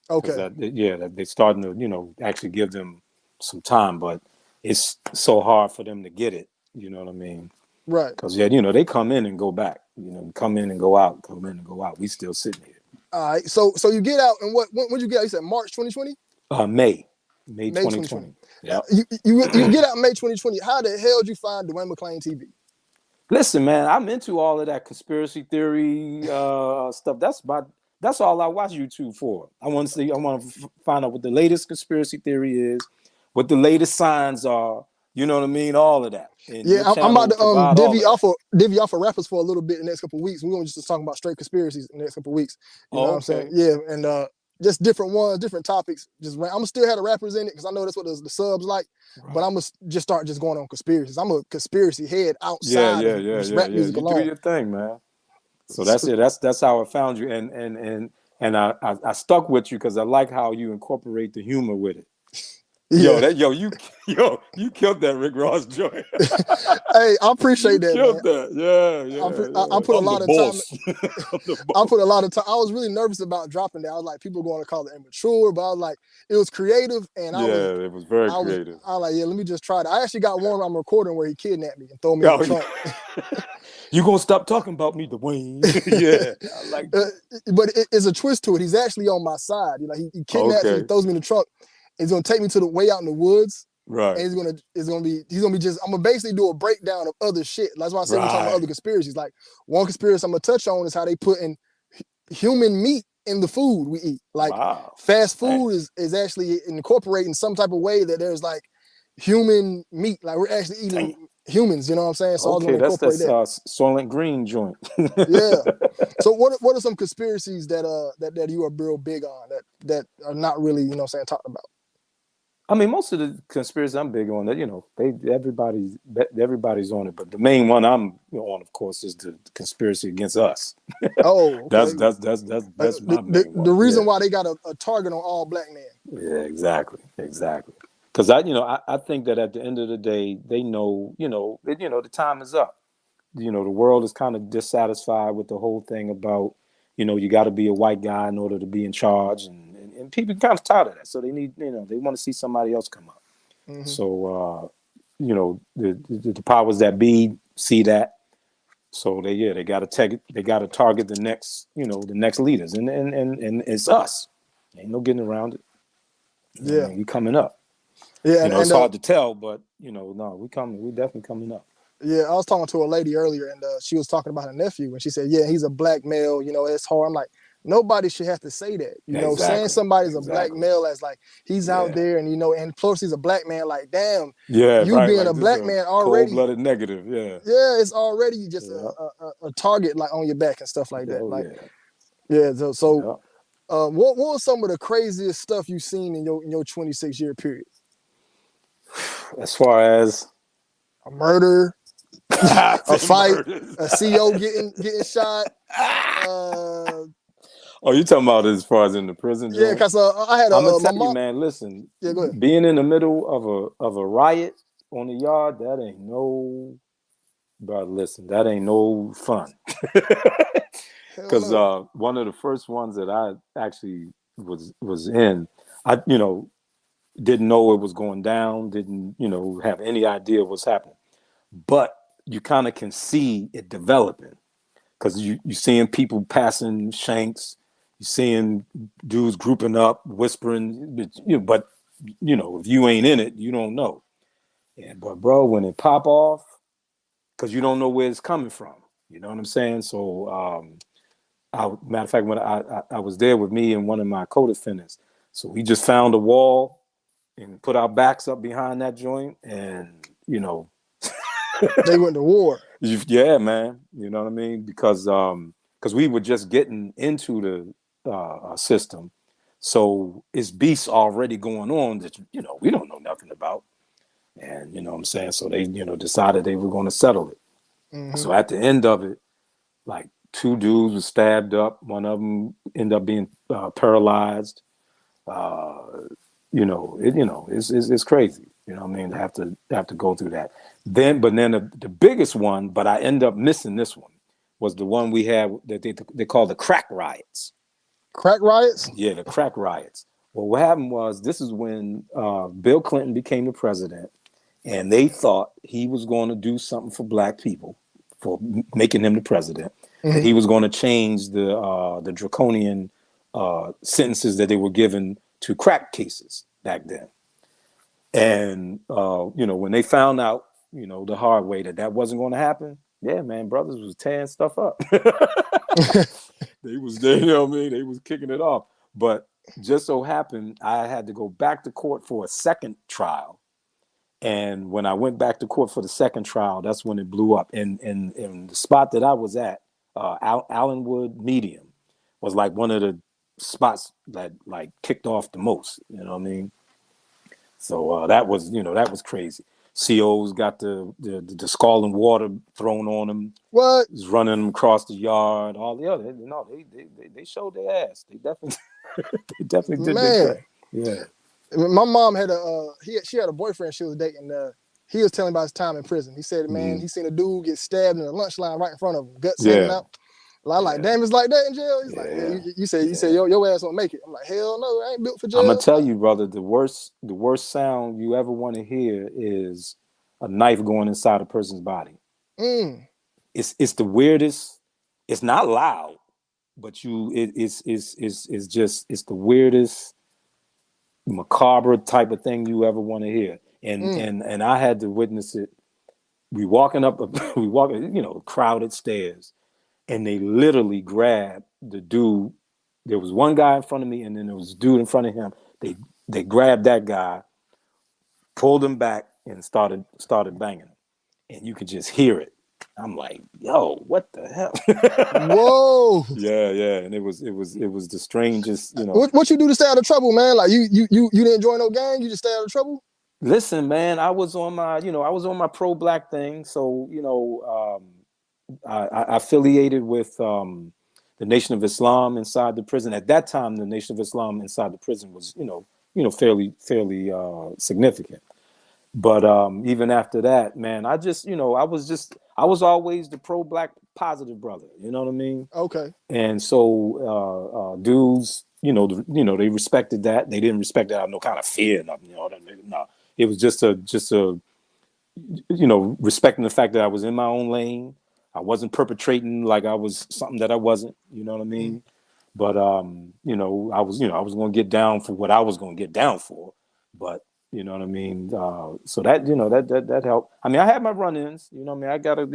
Okay. They're starting to, actually give them some time, but it's so hard for them to get it. You know what I mean? Right. Because they come in and go back. Come in and go out. Come in and go out. We still sitting here. All right. So you get out, and when you get out? You said March 2020. May 2020. Yeah. You get out May 2020. How the hell did you find Dwayne McClain TV? Listen, man, I'm into all of that conspiracy theory stuff. That's all I watch YouTube for. I want to find out what the latest conspiracy theory is, what the latest signs are. You know what I mean? All of that. And I'm about to divvy off of rappers for a little bit in the next couple of weeks. We're gonna just talk about straight conspiracies in the next couple of weeks. You know what I'm saying? Yeah, and just different ones, different topics. I'm gonna still have the rappers in it because I know that's what the subs like. Right. But I'm gonna just start going on conspiracies. I'm a conspiracy head outside of rap music alone. You do your thing, man. So that's it. That's how I found you, and I stuck with you because I like how you incorporate the humor with it. Yeah. You killed that Rick Ross joint. Hey, I appreciate that. Killed that. Yeah. I put a lot of time. I put a lot of time. I was really nervous about dropping that. I was like, people going to call it immature, but I was like, it was creative, and it was very creative. I was like, let me just try it. I actually got one I'm recording where he kidnapped me and throw me in the trunk. You gonna stop talking about me, Dwayne? Yeah, I like that. But it's a twist to it. He's actually on my side. He kidnaps me, throws me in the trunk. He's gonna take me to the way out in the woods, right? And he's gonna be just. I'm gonna basically do a breakdown of other shit. That's why I said we're talking about other conspiracies. Like one conspiracy I'm gonna touch on is how they put in human meat in the food we eat. Like fast food is actually incorporating some type of way that there's like human meat. Like we're actually eating humans. You know what I'm saying? So I was Okay, gonna incorporate that's that. Soylent Green joint. Yeah. So what are some conspiracies that you are real big on that are not really, you know what I'm saying, talked about? I mean, most of the conspiracies I'm big on that, everybody's on it, but the main one I'm on, of course, is the conspiracy against us. Oh, okay. That's my main The one. reason Yeah, why they got a target on all black men. yeah, exactly. Because I think that at the end of the day, they know, the time is up. The world is kind of dissatisfied with the whole thing about, you got to be a white guy in order to be in charge, and people kind of tired of that. So they need, they want to see somebody else come up. Mm-hmm. So, the powers that be see that. So they got to target the next leaders, and it's us. Ain't no getting around it. Yeah. We coming up. Yeah, It's hard to tell, but no, we coming. We definitely coming up. yeah, I was talking to a lady earlier, and she was talking about her nephew, and she said, "Yeah, he's a black male. You know, it's hard." I'm like, nobody should have to say that. You know, saying somebody's a black male as like he's out there, and and plus he's a black man. Like, damn, you right. being Like a this is black a man already, cold-blooded negative. Yeah, yeah, it's already just a target like on your back and stuff like that. oh Like, yeah. yeah. So Yeah. what was some of the craziest stuff you've seen in your 26-year period? As far as A murder, a fight, murders. a CO getting shot. Oh, you talking about as far as in the prison Yeah, joint? cause I had I'm gonna my tell you, mom. man. Listen, Yeah, go ahead. being in the middle of a riot on the yard, that ain't no. But listen, that ain't no fun. Hell Because no. one of the first ones that I actually was in, I didn't know it was going down, didn't have any idea what's happening, but you kind of can see it developing because you seeing people passing shanks, you seeing dudes grouping up, whispering, but if you ain't in it, you don't know. But bro, when it pop off, because you don't know where it's coming from, you know what I'm saying? So matter of fact, when I was there with me and one of my co-defendants, so we just found a wall and put our backs up behind that joint, and They went to war. yeah, man, you know what I mean? Because we were just getting into the system, so it's beasts already going on that we don't know nothing about, and you know what I'm saying. So they decided they were going to settle it. Mm-hmm. So at the end of it, like two dudes were stabbed up. One of them ended up being paralyzed. It's crazy. You know what I mean? To have to go through that. Then the biggest one, but I end up missing this one, was the one we had that they call the crack riots. Crack riots? Yeah, the crack riots. Well, what happened was this is when Bill Clinton became the president, and they thought he was going to do something for black people for making him the president. Mm-hmm. That he was going to change the draconian sentences that they were given to crack cases back then. And when they found out, the hard way that wasn't going to happen, yeah, man, brothers was tearing stuff up. They was there, you know what I mean? They was kicking it off. But just so happened, I had to go back to court for a second trial. And when I went back to court for the second trial, that's when it blew up. And the spot that I was at, Allenwood Medium, was like one of the spots that like kicked off the most. You know what I mean? So that was crazy. COs got the scalding water thrown on them. What? Was running them across the yard. All the other, they showed their ass. They definitely did their thing. Yeah. My mom had she had a boyfriend she was dating. He was telling about his time in prison. He said, man, he seen a dude get stabbed in the lunch line right in front of him, guts hanging out. I like, damn, it's like that in jail. He's like, yeah, you said your ass won't make it. I'm like, hell no, I ain't built for jail. I'm gonna tell you, brother, the worst sound you ever want to hear is a knife going inside a person's body. It's the weirdest. It's not loud, but it's the weirdest, macabre type of thing you ever want to hear. And I had to witness it. We walking, crowded stairs, and they literally grabbed the dude. There was one guy in front of me, and then there was a dude in front of him. They grabbed that guy, pulled him back and started banging him, and you could just hear it. I'm like, yo, what the hell? Whoa. Yeah, and it was the strangest, What you do to stay out of trouble, man? Like you didn't join no gang, you just stay out of trouble? Listen, man, I was on my pro-black thing, so I affiliated with the Nation of Islam inside the prison. At that time, the Nation of Islam inside the prison was fairly significant. But even after that, man, I was always the pro-black positive brother. You know what I mean? Okay. And so dudes, they respected that. They didn't respect that out of no kind of fear. Nothing, no. It was just a respecting the fact that I was in my own lane. I wasn't perpetrating like I was something that I wasn't. You know what I mean? But I was going to get down for what I was going to get down for. But you know what I mean? So that that helped. I mean, I had my run-ins. You know what I mean? I got a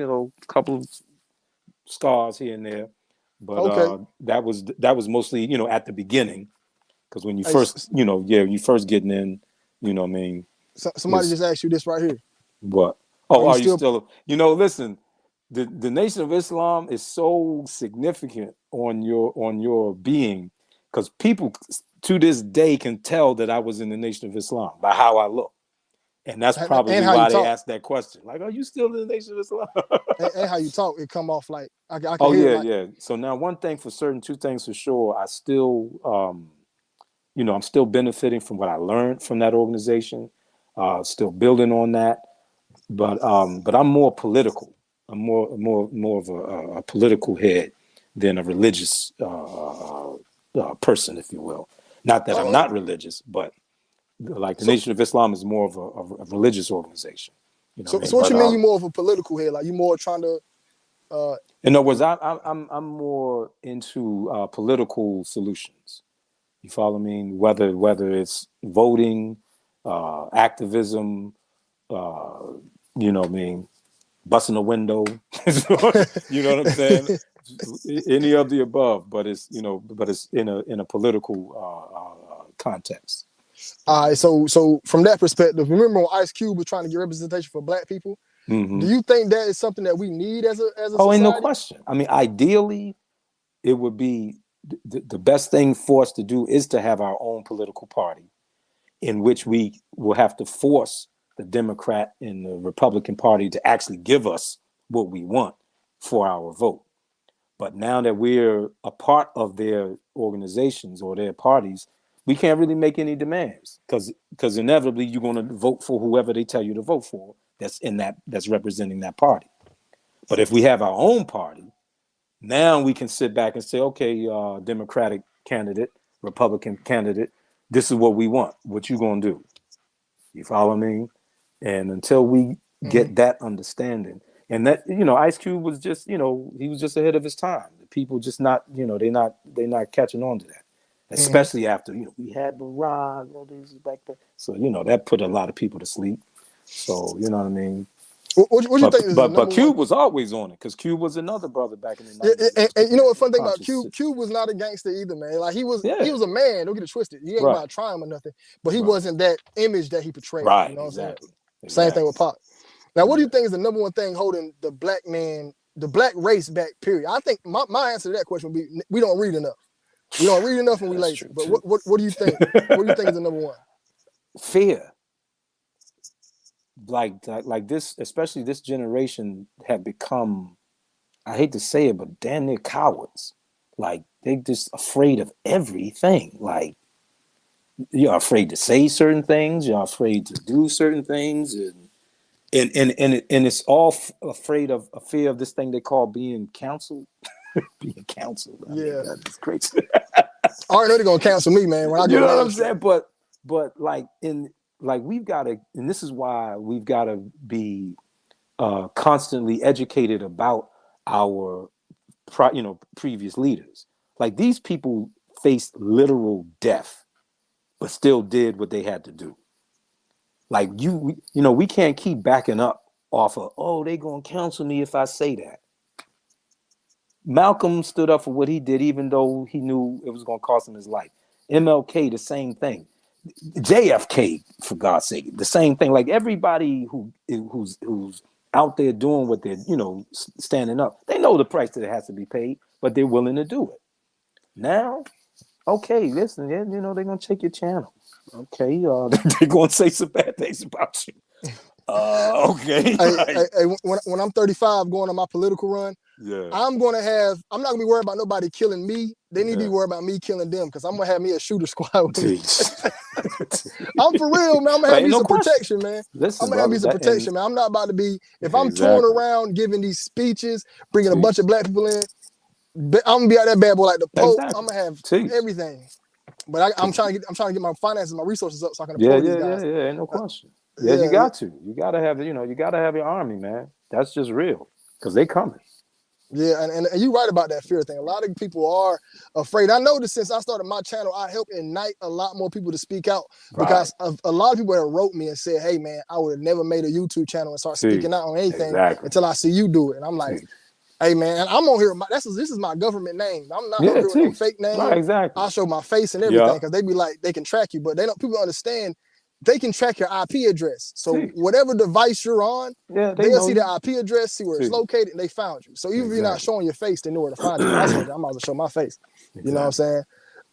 couple of scars here and there, but Okay. that was mostly at the beginning, because when you first you first getting in, you know what I mean. Somebody just asked you this right here. What? Oh, are you still? Listen, the Nation of Islam is so significant on your being, because people to this day can tell that I was in the Nation of Islam by how I look. And that's probably and why they asked that question. Like, are you still in the Nation of Islam? and how you talk, it come off like I can hear it. Yeah. So now, one thing for certain, two things for sure. I still, I'm still benefiting from what I learned from that organization. Still building on that, but I'm more political. I'm more of a political head than a religious person, if you will. Not that I'm not religious, but like the Nation of Islam is more of a religious organization. So what you mean? You more of a political head? Like you more trying to? In other words, I'm more into political solutions. You follow me? Whether it's voting, activism, you know what I mean, busting a window. You know what I'm saying? Any of the above, but it's in a political context. All right, so from that perspective, remember when Ice Cube was trying to get representation for Black people? Mm-hmm. Do you think that is something that we need as a society? Ain't no question. I mean, ideally, it would be the best thing for us to do is to have our own political party, in which we will have to force the Democrat and the Republican Party to actually give us what we want for our vote. But now that we're a part of their organizations or their parties, we can't really make any demands, because inevitably you're going to vote for whoever they tell you to vote for that's representing that party. But if we have our own party, now we can sit back and say, okay, Democratic candidate, Republican candidate, this is what we want. What you going to do? You follow me? And until we get that understanding, and that, Ice Cube was just, he was just ahead of his time. The people just not, they're not catching on to that, especially after, we had Barack, all these back there. So, that put a lot of people to sleep. So, you know what I mean? What you think is but Cube was always on it, because Cube was another brother back in the 90s. And you know what fun thing about Cube? Cube was not a gangster either, man. Like he was a man. Don't get it twisted. He ain't about trying or nothing, but he wasn't that image that he portrayed. Right. You know what exactly. I'm saying? Same thing with Pop. Now, what do you think is the number one thing holding the black man, the black race back? Period. I think my answer to that question would be we don't read enough. We don't read enough, and we lazy. But what do you think? What do you think is the number one? Fear. Like this, especially this generation, have become, I hate to say it, but damn near cowards. Like, they just afraid of everything. Like, you're afraid to say certain things, you're afraid to do certain things, and it's all a fear of this thing they call being counseled. Being counseled. I mean, that's crazy. I already know they're gonna cancel me, man. When I you know what I'm saying? But we've got to, and this is why we've got to be constantly educated about our previous leaders. Like, these people faced literal death, but still did what they had to do. Like, we can't keep backing up off of, oh, they gonna cancel me if I say that. Malcolm stood up for what he did, even though he knew it was gonna cost him his life. MLK, the same thing. JFK, for God's sake, the same thing. Like everybody who's out there doing what they're, standing up, they know the price that it has to be paid, but they're willing to do it. Now, okay, listen, they're gonna take your channel. Okay, they're gonna say some bad things about you. Okay. When I'm 35 going on my political run, I'm not gonna be worried about nobody killing me. They need to be worried about me killing them, because I'm gonna have me a shooter squad with me. I'm for real, man. I'm gonna have me some protection, man. Listen, I'm gonna have me some protection, man. I'm not about to be, if I'm touring around giving these speeches, bringing a bunch of black people in, I'm gonna be out that bad boy like the Pope. I'm gonna have everything. But I'm trying to get my finances, my resources up so I can afford these guys. Yeah, ain't no question. You got to. You gotta have, you gotta have your army, man. That's just real. Because they coming. Yeah, and you're right about that fear thing. A lot of people are afraid. I noticed since I started my channel, I helped ignite a lot more people to speak out, because of a lot of people that wrote me and said, hey, man, I would have never made a YouTube channel and start speaking out on anything until I see you do it. And I'm like, hey, man, and I'm on here. This is my government name. I'm not on here with no fake name. I'll show my face and everything, because they be like, they can track you, but people understand they can track your IP address. So whatever device you're on, they'll see the IP address, see where it's located, and they found you. So even if you're not showing your face, they know where to find you. I'm about to show my face. You know what I'm saying?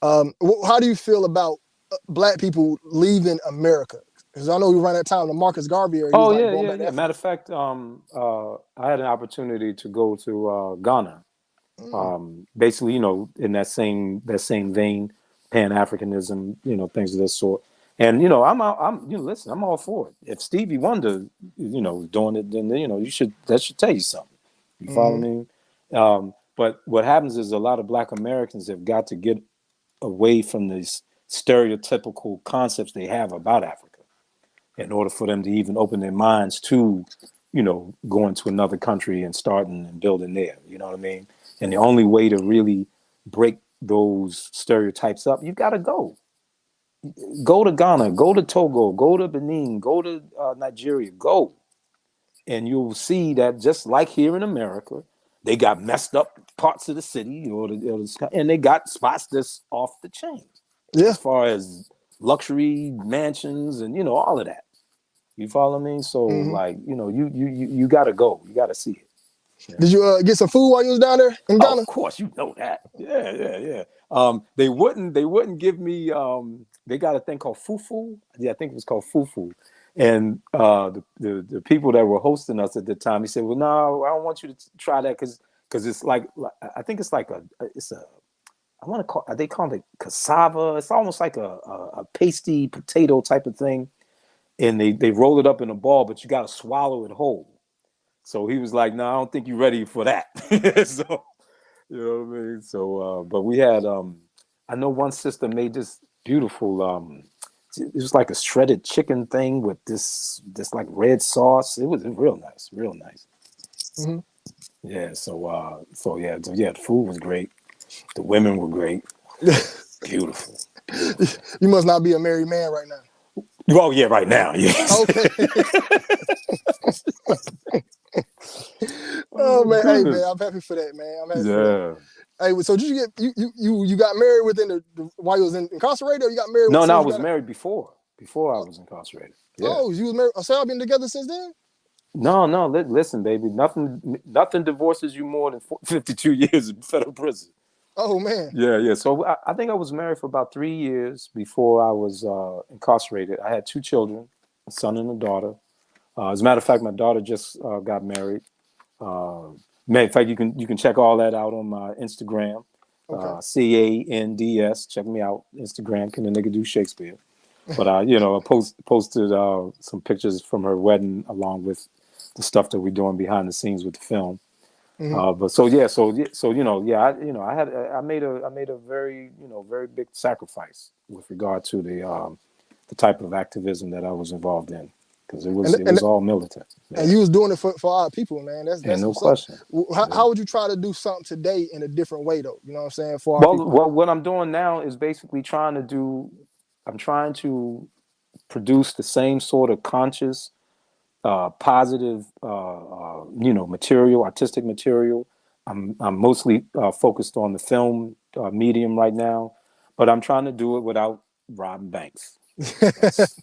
How do you feel about black people leaving America? Because I know we run out of time. The Marcus Garvey area. Oh, yeah. Matter of fact, I had an opportunity to go to Ghana. Basically, in that same vein, Pan-Africanism, things of this sort. And I'm listen, I'm all for it. If Stevie Wonder, is doing it, then that should tell you something. You follow me? But what happens is a lot of Black Americans have got to get away from these stereotypical concepts they have about Africa in order for them to even open their minds to, going to another country and starting and building there. You know what I mean? And the only way to really break those stereotypes up, you've got to go. Go to Ghana, go to Togo, go to Benin, go to Nigeria, go. And you'll see that just like here in America, they got messed up parts of the city, and they got spots that's off the chain. As far as luxury mansions and, all of that. You follow me? So you got to go. You got to see it. Yeah. Did you get some food while you was down there in Ghana? Of course, you know that. Yeah. They wouldn't give me. They got a thing called fufu. Yeah, I think it was called fufu. And the people that were hosting us at the time, he said, "Well, no, I don't want you to try that because it's like I think it's like I want to call they call it cassava. It's almost like a pasty potato type of thing, and they roll it up in a ball, but you got to swallow it whole." So he was like, "No, I don't think you're ready for that." So, you know what I mean? So, but we had, I know one sister made this beautiful, it was like a shredded chicken thing with this like red sauce. It was real nice, real nice. Yeah. So the food was great. The women were great. Beautiful. You must not be a married man right now. Oh yeah, right now. Yes. Okay. Oh man, hey man, I'm happy for that, man. I'm happy for that. Hey, so did you get you got married within while you was incarcerated, or you got married? No, I was married before I was incarcerated. Yeah. Oh, you was married? So y'all been together since then? No. Listen, baby, nothing divorces you more than 52 years in federal prison. Oh man. Yeah. So I think I was married for about 3 years before I was incarcerated. I had 2 children, a son and a daughter. As a matter of fact, my daughter just got married. In fact, you can check all that out on my Instagram. CANDS. Check me out. Instagram. Can a nigga do Shakespeare? But I posted some pictures from her wedding along with the stuff that we're doing behind the scenes with the film. I made a very very big sacrifice with regard to the type of activism that I was involved in. Because it was all militant. Man. And you was doing it for our people, man. That's no question. How would you try to do something today in a different way, though? You know what I'm saying? For our people? Well, what I'm doing now is basically trying to produce the same sort of conscious, positive, material, artistic material. I'm mostly focused on the film medium right now, but I'm trying to do it without robbing banks. That's,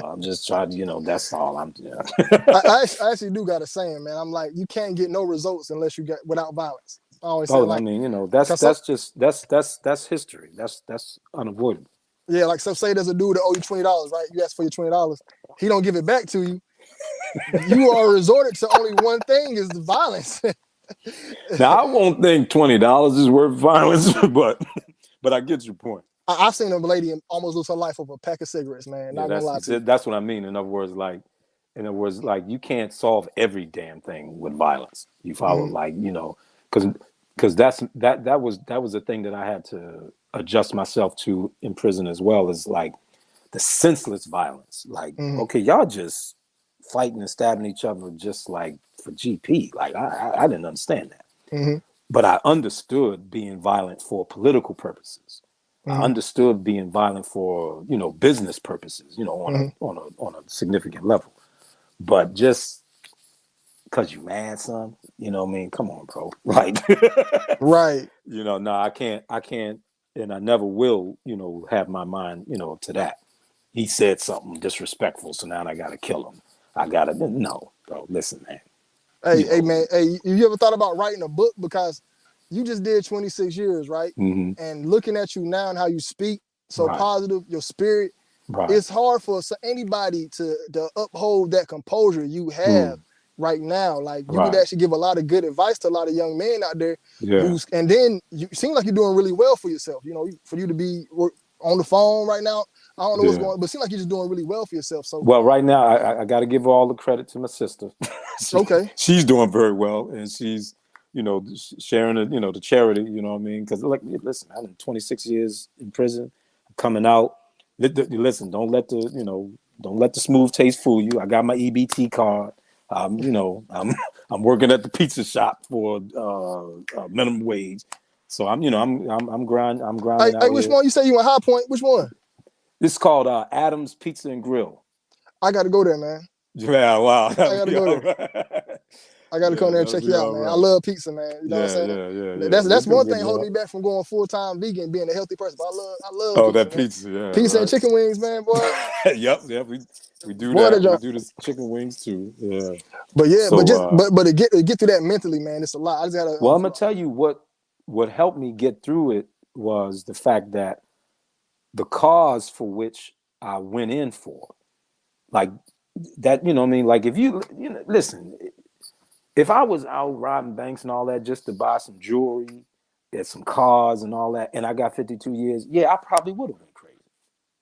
I'm just trying to, that's all I'm doing. I actually do got a saying, man. I'm like, you can't get no results unless you get without violence. I always say, Oh, I like, mean, that's that's history. That's unavoidable. yeah, like, so say there's a dude that owe you $20, right? You ask for your $20, he don't give it back to you. You are resorted to only one thing, is the violence. Now I won't think $20 is worth violence, but I get your point. I've seen a lady almost lose her life over a pack of cigarettes, man. Yeah, Not gonna lie to you. that's what I mean. In other words, like you can't solve every damn thing with violence. You follow, because that was the thing that I had to adjust myself to in prison as well, is like the senseless violence. Like, okay, y'all just fighting and stabbing each other just like for GP. Like I didn't understand that, but I understood being violent for political purposes. I understood being violent for business purposes, on a significant level. But just because you mad, son, what I mean? Come on, bro. Like, right. No, I can't, and I never will, have my mind, to that. He said something disrespectful, so now I gotta kill him. No, bro. Listen, man. Hey, man. Hey, you ever thought about writing a book? Because you just did 26 years, right? And looking at you now and how you speak, so positive, your spirit, it's hard for anybody to uphold that composure you have right now. Like, you could actually give a lot of good advice to a lot of young men out there. Yeah. And then you seem like you're doing really well for yourself. For you to be on the phone right now, I don't know what's going on, but it seems like you're just doing really well for yourself. So, well, right now I got to give all the credit to my sister. Okay. She's doing very well, and she's sharing the charity. You know what I mean? Because listen, I'm in 26 years in prison, coming out. Listen, don't let the smooth taste fool you. I got my EBT card. I'm working at the pizza shop for minimum wage. So I'm grinding. I'm grinding out which here. one you say you in High Point? Which one? It's called Adam's Pizza and Grill. I got to go there, man. Yeah, wow. I got to go there. Right. I got to come there and check you out, man. Right. I love pizza, man. You know what I'm saying? Yeah. That's one thing holding me back from going full-time vegan, being a healthy person. But I love pizza, that pizza, man. Pizza and chicken wings, man, boy. Yep. We do that. We do the chicken wings too. Yeah. But yeah, so, but to get through that mentally, man, it's a lot. I just gotta. Well, I'm gonna tell you what helped me get through it was the fact that the cause for which I went in for, like that, what I mean? Like if you listen, if I was out robbing banks and all that just to buy some jewelry and some cars and all that, and I got 52 years, yeah, I probably would have been crazy.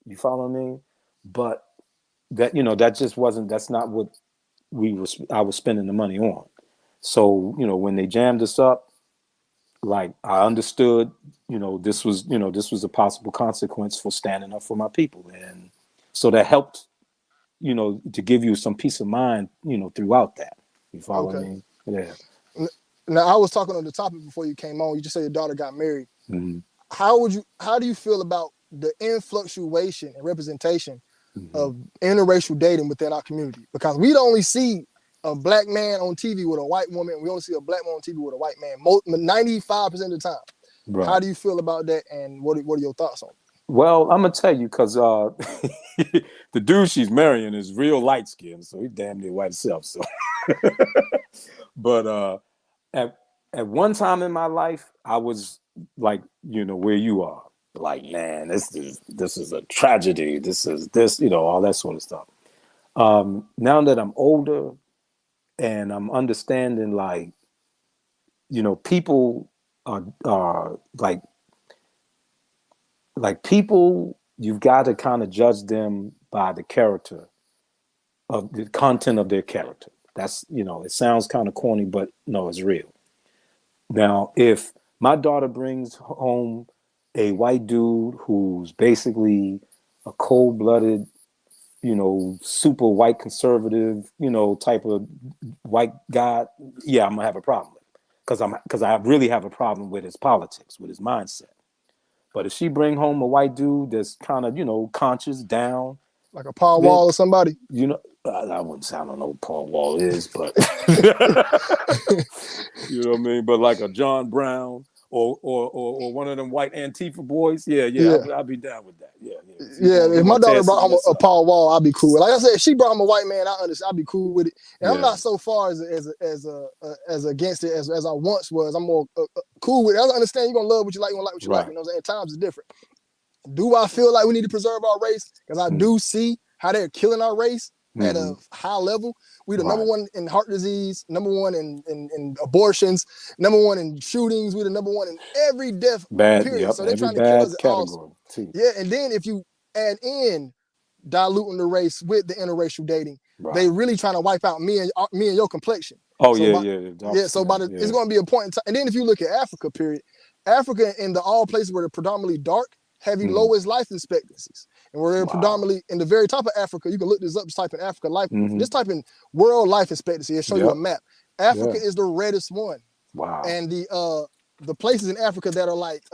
You follow me? But that, that just wasn't, that's not what I was spending the money on. So, when they jammed us up, like I understood, this was a possible consequence for standing up for my people. And so that helped, to give you some peace of mind, throughout that. You follow me? Yeah. Now, I was talking on the topic before you came on. You just said your daughter got married. How do you feel about the influctuation and representation of interracial dating within our community? Because we don't only see a black man on TV with a white woman. We only see a black man on TV with a white man 95% of the time. Right. How do you feel about that, and what are your thoughts on it? Well, I'm gonna tell you, because the dude she's marrying is real light skinned, so he's damn near white himself. So, but at one time in my life, I was like, where you are, like, man, this is a tragedy. This all that sort of stuff. Now that I'm older and I'm understanding, like, people are like people, you've got to kind of judge them by the character of the content of their character. That's, it sounds kind of corny, but no, it's real. Now, if my daughter brings home a white dude who's basically a cold-blooded, super white conservative, type of white guy, yeah, I'm gonna have a problem with it, because I really have a problem with his politics, with his mindset. But if she bring home a white dude that's kind of, conscious, down, like a Paul Wall or somebody, I wouldn't say, I don't know what Paul Wall is, but you know what I mean. But like a John Brown or one of them white Antifa boys, yeah. I'll be down with that. Yeah. Yeah, if my daughter tear brought home something a Paul Wall, I'd be cool. Like I said, if she brought home a white man, I understand. I'd be cool with it. And I'm Yeah. not so far as against it as I once was. I'm more cool with it. I understand you're gonna love what you like, you're gonna like what you like. You know what I'm saying? Times is different. Do I feel like we need to preserve our race? Because I do see how they're killing our race at a high level. We the number one in heart disease, number one in abortions, number one in shootings. We the number one in every death period. So they're trying to kill us category. Yeah, and then if you add in diluting the race with the interracial dating, they really trying to wipe out me and your complexion. Oh, so so it's going to be a point in time. And then if you look at Africa, Africa in all places where they're predominantly dark have the lowest life expectancies. And where they're predominantly in the very top of Africa, you can look this up, just type in Africa life, just type in world life expectancy, it'll show you a map. Africa is the reddest one. Wow. And the places in Africa that are like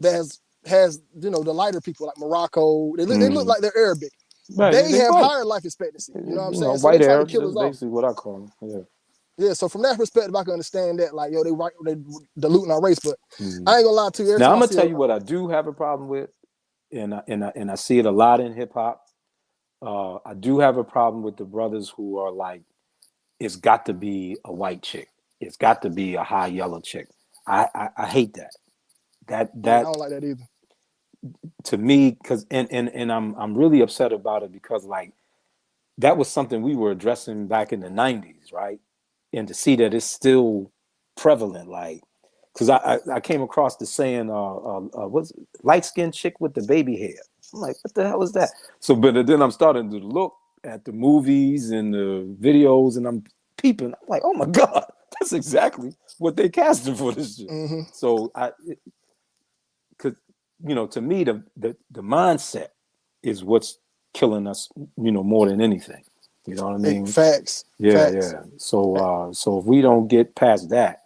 that has the lighter people like Morocco, they look like they're Arabic. They have higher life expectancy. You know what I'm saying? So white they're trying Arabs, to kill us off. basically what I call them. Yeah, so from that perspective, I can understand that. Like, yo, they diluting our race, but I ain't gonna lie to you. Now I'm gonna tell you what I do have a problem with, and I see it a lot in hip hop. I do have a problem with the brothers who are like, it's got to be a white chick, it's got to be a high yellow chick. I hate that. I don't like that either. To me, because and I'm really upset about it because like that was something we were addressing back in the 90s, right? And to see that it's still prevalent, like, because I came across the saying, what's it? Light-skinned chick with the baby hair. I'm like, what the hell is that? So, but then I'm starting to look at the movies and the videos, and I'm peeping. I'm like, oh my God, that's exactly what they casted for this shit. So because to me, the mindset is what's killing us, more than anything. You know what I mean? Facts. Yeah, Facts. yeah. So if we don't get past that,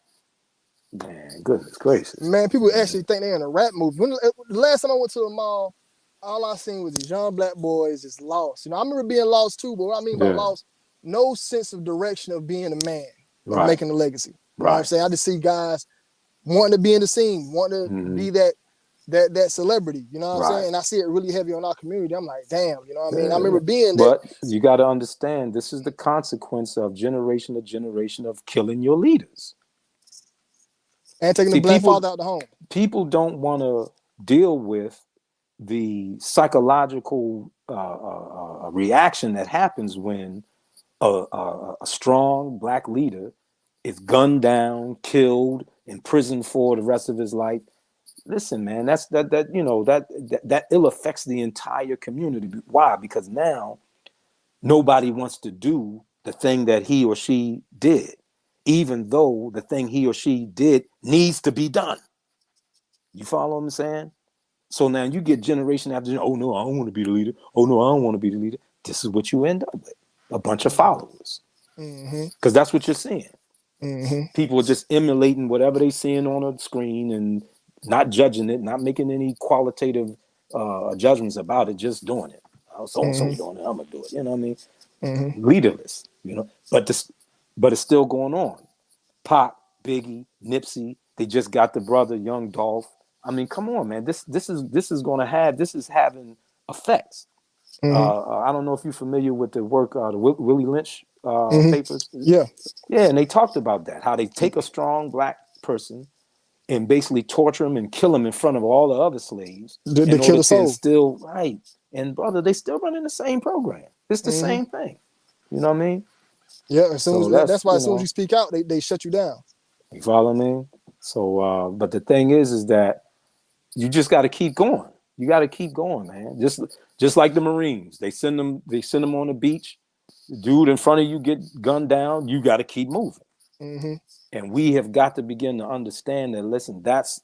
man, goodness gracious. Man, people actually think they're in a rap movie. The last time I went to the mall, all I seen was these young black boys just lost. I remember being lost too, but what I mean by lost, no sense of direction of being a man, of making a legacy. You know what I'm saying? I just see guys wanting to be in the scene, wanting to be that celebrity, you know what I'm saying? And I see it really heavy on our community. I'm like, damn, you know what I mean? I remember being there. But you got to understand, this is the consequence of generation to generation of killing your leaders. And taking the black father out the home. People don't want to deal with the psychological reaction that happens when a strong black leader is gunned down, killed, imprisoned for the rest of his life. Listen, man, that ill affects the entire community. Why? Because now nobody wants to do the thing that he or she did, even though the thing he or she did needs to be done. You follow what I'm saying? So now you get generation after generation, oh no, I don't want to be the leader. Oh no, I don't want to be the leader. This is what you end up with, a bunch of followers. Because that's what you're seeing. People are just emulating whatever they're seeing on a screen and not judging it, not making any qualitative judgments about it, just doing it. Oh, so-and-so's doing it, I'm gonna do it. You know what I mean? Leaderless, but it's still going on. Pac, Biggie, Nipsey, they just got the brother Young Dolph. I mean, come on, man. This is having effects. I don't know if you're familiar with the work the Willie Lynch papers. Yeah, and they talked about that, how they take a strong black person and basically torture him and kill him in front of all the other slaves in order to instill right. And brother, they still running the same program. It's the same thing. You know what I mean? Yeah, that's why as soon as you speak out, they shut you down. You follow me? So, but the thing is that you just got to keep going. You got to keep going, man. Just like the Marines, they send them on the beach. The dude in front of you get gunned down. You got to keep moving. And we have got to begin to understand that. Listen, that's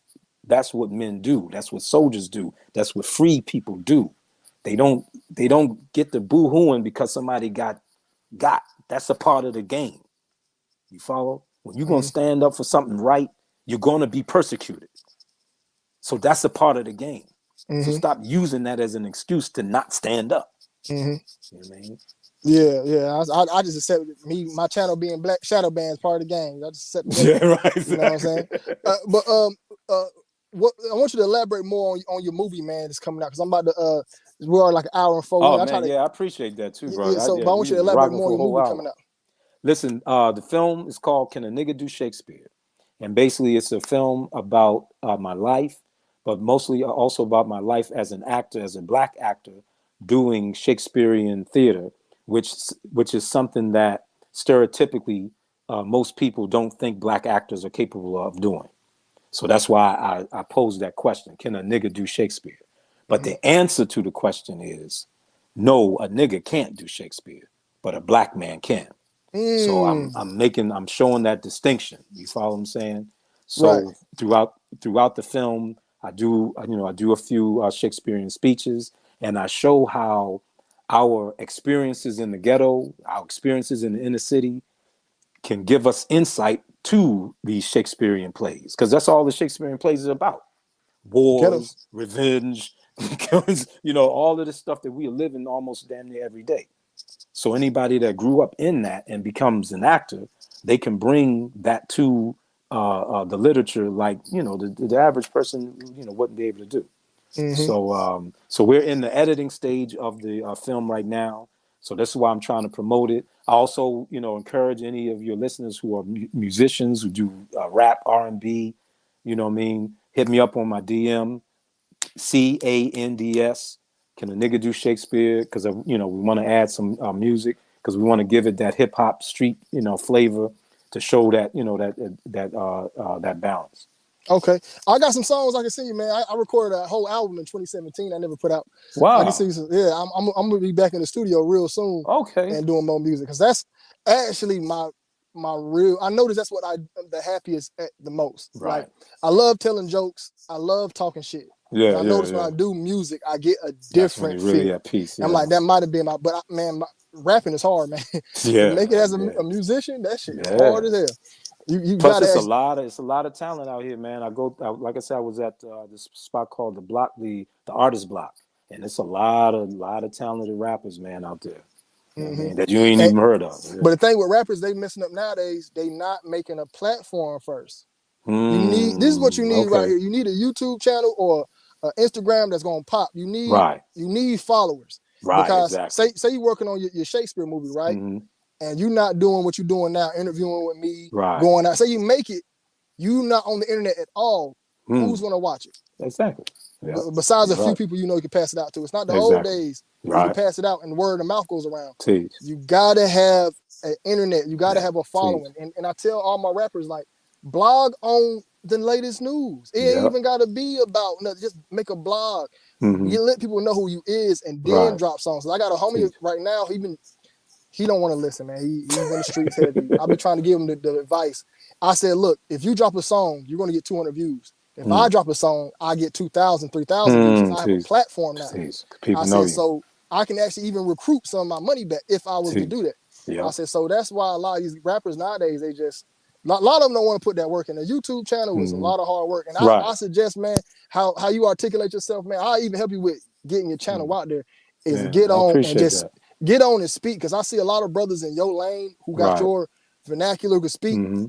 what men do. That's what soldiers do. That's what free people do. They don't get the boo-hooing because somebody got. That's a part of the game. You follow? When you're gonna stand up for something right, you're gonna be persecuted. So that's a part of the game. So stop using that as an excuse to not stand up. You know what I mean? Yeah. I just accept my channel being black shadow bans part of the game. I just accept that. Yeah, right. You know what I'm saying? But what I want you to elaborate more on your movie, man, that's coming out, because I'm about to we are like an hour and 4 Oh in. I try man, to yeah, I appreciate that too, bro. yeah, so Yeah, but I we want you to was elaborate rocking more for on a your whole movie hour. coming out. Listen, the film is called "Can a Nigga Do Shakespeare?" And basically, it's a film about my life, but mostly also about my life as an actor, as a black actor, doing Shakespearean theater, which is something that stereotypically most people don't think black actors are capable of doing. So that's why I posed that question: Can a nigga do Shakespeare? But Mm-hmm. the answer to the question is no, a nigga can't do Shakespeare, but a black man can. So I'm showing that distinction. You follow what I'm saying? Right. So throughout the film, I do a few Shakespearean speeches, and I show how our experiences in the ghetto, our experiences in the inner city, can give us insight to these Shakespearean plays, because that's all the Shakespearean plays is about: Ghetto. wars, revenge, all of this stuff that we are living almost damn near every day. So anybody that grew up in that and becomes an actor, they can bring that to the literature, like the average person wouldn't be able to do. Mm-hmm. So we're in the editing stage of the film right now. So this is why I'm trying to promote it. I also encourage any of your listeners who are musicians who do rap, R&B. You know what I mean? Hit me up on my DM. CANDS. Can a nigga do Shakespeare? Because we want to add some music, because we want to give it that hip hop street flavor to show that that balance. Okay, I got some songs I can sing you, man. I recorded a whole album in 2017. I never put out. I can Wow. sing some. Yeah, I'm gonna be back in the studio real soon Okay. and doing more music, because that's actually my real. I notice that's what I'm the happiest at the most. Like, Right. I love telling jokes. I love talking shit. And Yeah. I Yeah. notice when Yeah. I do music, I get a That's when different you're really feel. at peace. I'm Yeah. like, that might have been man, rapping is hard, man. To Yeah. make it as Yeah. a musician, that shit is Yeah. hard as hell. You Plus, gotta ask. it's a lot of talent out here, man. Like I said, I was at this spot called the Block, the Artist Block, and it's a lot of talented rappers, man, out there. You know what I Mm-hmm. mean? That you ain't And, even heard of. Yeah. but the thing with rappers, they messing up nowadays. They not making a platform first. This is what you need right Okay. here. You need a YouTube channel or Instagram that's gonna pop. Right. You need followers, Right. because Exactly. say you're working on your Shakespeare movie, right? Hmm. And you're not doing what you're doing now, interviewing with me, Right. going out. Say you make it, you not on the internet at all. Who's gonna watch it? Exactly. Yeah. Besides a You're few right. people you can pass it out to. It's not the old Exactly. days where you can Right. pass it out and word of mouth goes around. Tease. You gotta have an internet. You gotta Yeah. have a Tease. following. And I tell all my rappers, like, blog on the latest news. It ain't Yep. even gotta be about nothing. Just make a blog. Hmm. You let people know who you is, and then Right. drop songs. I got a homie Tease. right now. He don't want to listen, man. He's in the streets heavy. I've been trying to give him the advice. I said, look, if you drop a song, you're gonna get 200 views. If I drop a song, I get 2,000, 3,000 views, because I have a Tease. platform now. Tease. People I know said, you. so I can actually even recruit some of my money back if I was to Tease. do that. I Yep. said, so that's why a lot of these rappers nowadays, a lot of them don't want to put that work in. The YouTube channel is a lot of hard work. And Right. I suggest, man, how you articulate yourself, man. I'll even help you with getting your channel out there, is Yeah. get I on and appreciate just that. get on and speak. Because I see a lot of brothers in your lane who got Right. your vernacular, who can speak, Hmm.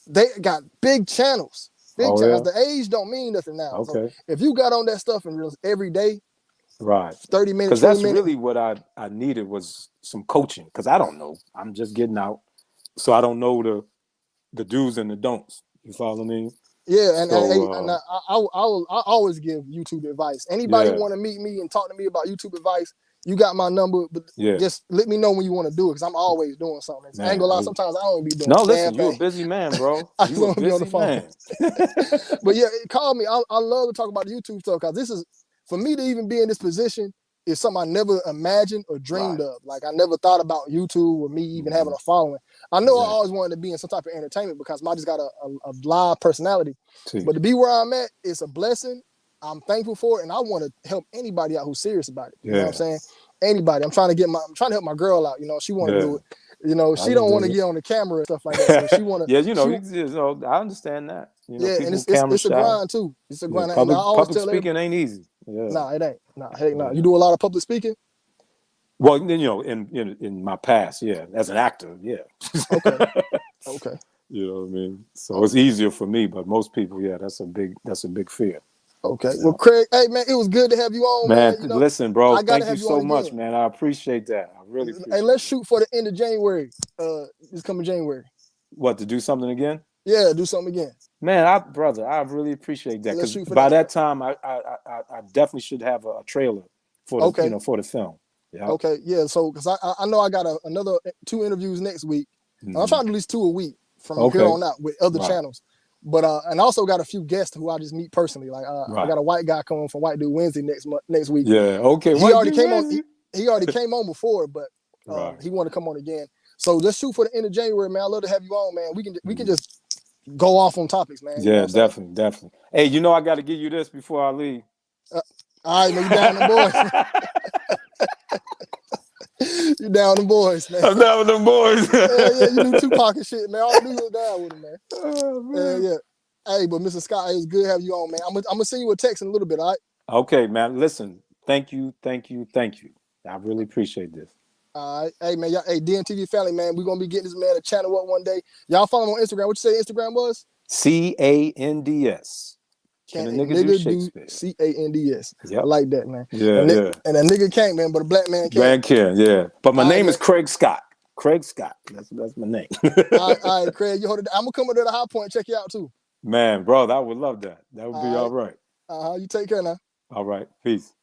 they got big channels. Big Oh channels. yeah. The age don't mean nothing now. So Okay. if you got on that stuff and every day, Right. 30 minutes, Because 20 that's minutes. really what I needed, was some coaching. Because I don't know. I'm just getting out. So I don't know the do's and the don'ts. You follow me? Yeah, and So I always give YouTube advice. Anybody yeah. want to meet me and talk to me about YouTube advice, you got my number, but Yeah. just let me know when you want to do it, because I'm always doing something. I ain't Man. gonna lie, sometimes I don't even be doing No, a damn listen, you a thing. busy man, bro. I just You a want to be on the busy phone. man. But yeah, call me. I love to talk about the YouTube stuff, because this is, for me to even be in this position, is something I never imagined or dreamed Right. of. Like, I never thought about YouTube or me even having a following. I know I always wanted to be in some type of entertainment, because I just got a live personality. Tease. But to be where I'm at, it's a blessing. I'm thankful for it, and I want to help anybody out who's serious about it. You know what I'm saying? Anybody. I'm trying to help my girl out. You know, she want to do it. You know, she don't want to get on the camera and stuff like that. So she want to. Yeah, I understand that. Yeah, and People camera it's a shy. grind too. It's a Yeah, grind, and I always public tell everybody, speaking ain't easy. Yeah. nah, it ain't. Nah, heck, nah. Yeah. You do a lot of public speaking. Well, in my past, yeah, as an actor, yeah. Okay. Okay. You know what I mean? So it's easier for me, but most people, yeah, that's a big fear. Okay. Yeah. Well, Craig, hey man, it was good to have you on, Man, man. You know, listen, bro, I gotta thank you have you on so much, again. man. I appreciate that. I really Hey, appreciate let's that. shoot for the end of January. This coming January. What, to do something again? Yeah, do something again. Man, brother, I really appreciate that, Let's because shoot for by that. that time, I definitely should have a trailer for the, Okay. for the film. Yeah. Okay. Yeah. So, because I know I got another 2 interviews next week. I'm trying to do at least 2 a week from here Okay. on out with other Right. channels. But and I also got a few guests who I just meet personally. Like I Right. got a white guy coming from White Dude Wednesday next week. Yeah. Okay. He What already do came on. Wednesday? He already came on before, but Right. he wanted to come on again. So let's shoot for the end of January, man. I love to have you on, man. We can just go off on topics, man. You know Yeah, what I'm saying? definitely. Hey, you know I got to give you this before I leave. All right, man. You down them boys? You down them boys, man. I'm down with them boys. Yeah, you do Tupac and shit, man. I already knew you was down with him, man. Oh, man. Yeah. Hey, but Mr. Scott, it was good to have you on, man. I'm gonna send you a text in a little bit, all right? Okay, man. Listen, thank you. I really appreciate this. All right. Hey, man. Hey, DNTV family, man. We're gonna be getting this man a channel up one day. Y'all follow him on Instagram. What you say Instagram was? CANDS. Can a a nigga do nigga Shakespeare? do CANDS? Yep. I like that, man. Yeah, And a nigga can't, man, but a black man can. Man can, yeah. But my All right, name man. is Craig Scott. Craig Scott. That's my name. All right, Craig. You hold it. I'm gonna come up to the High Point and check you out too. Man, bro, I would love that. That would be all right. You take care now. All right. Peace.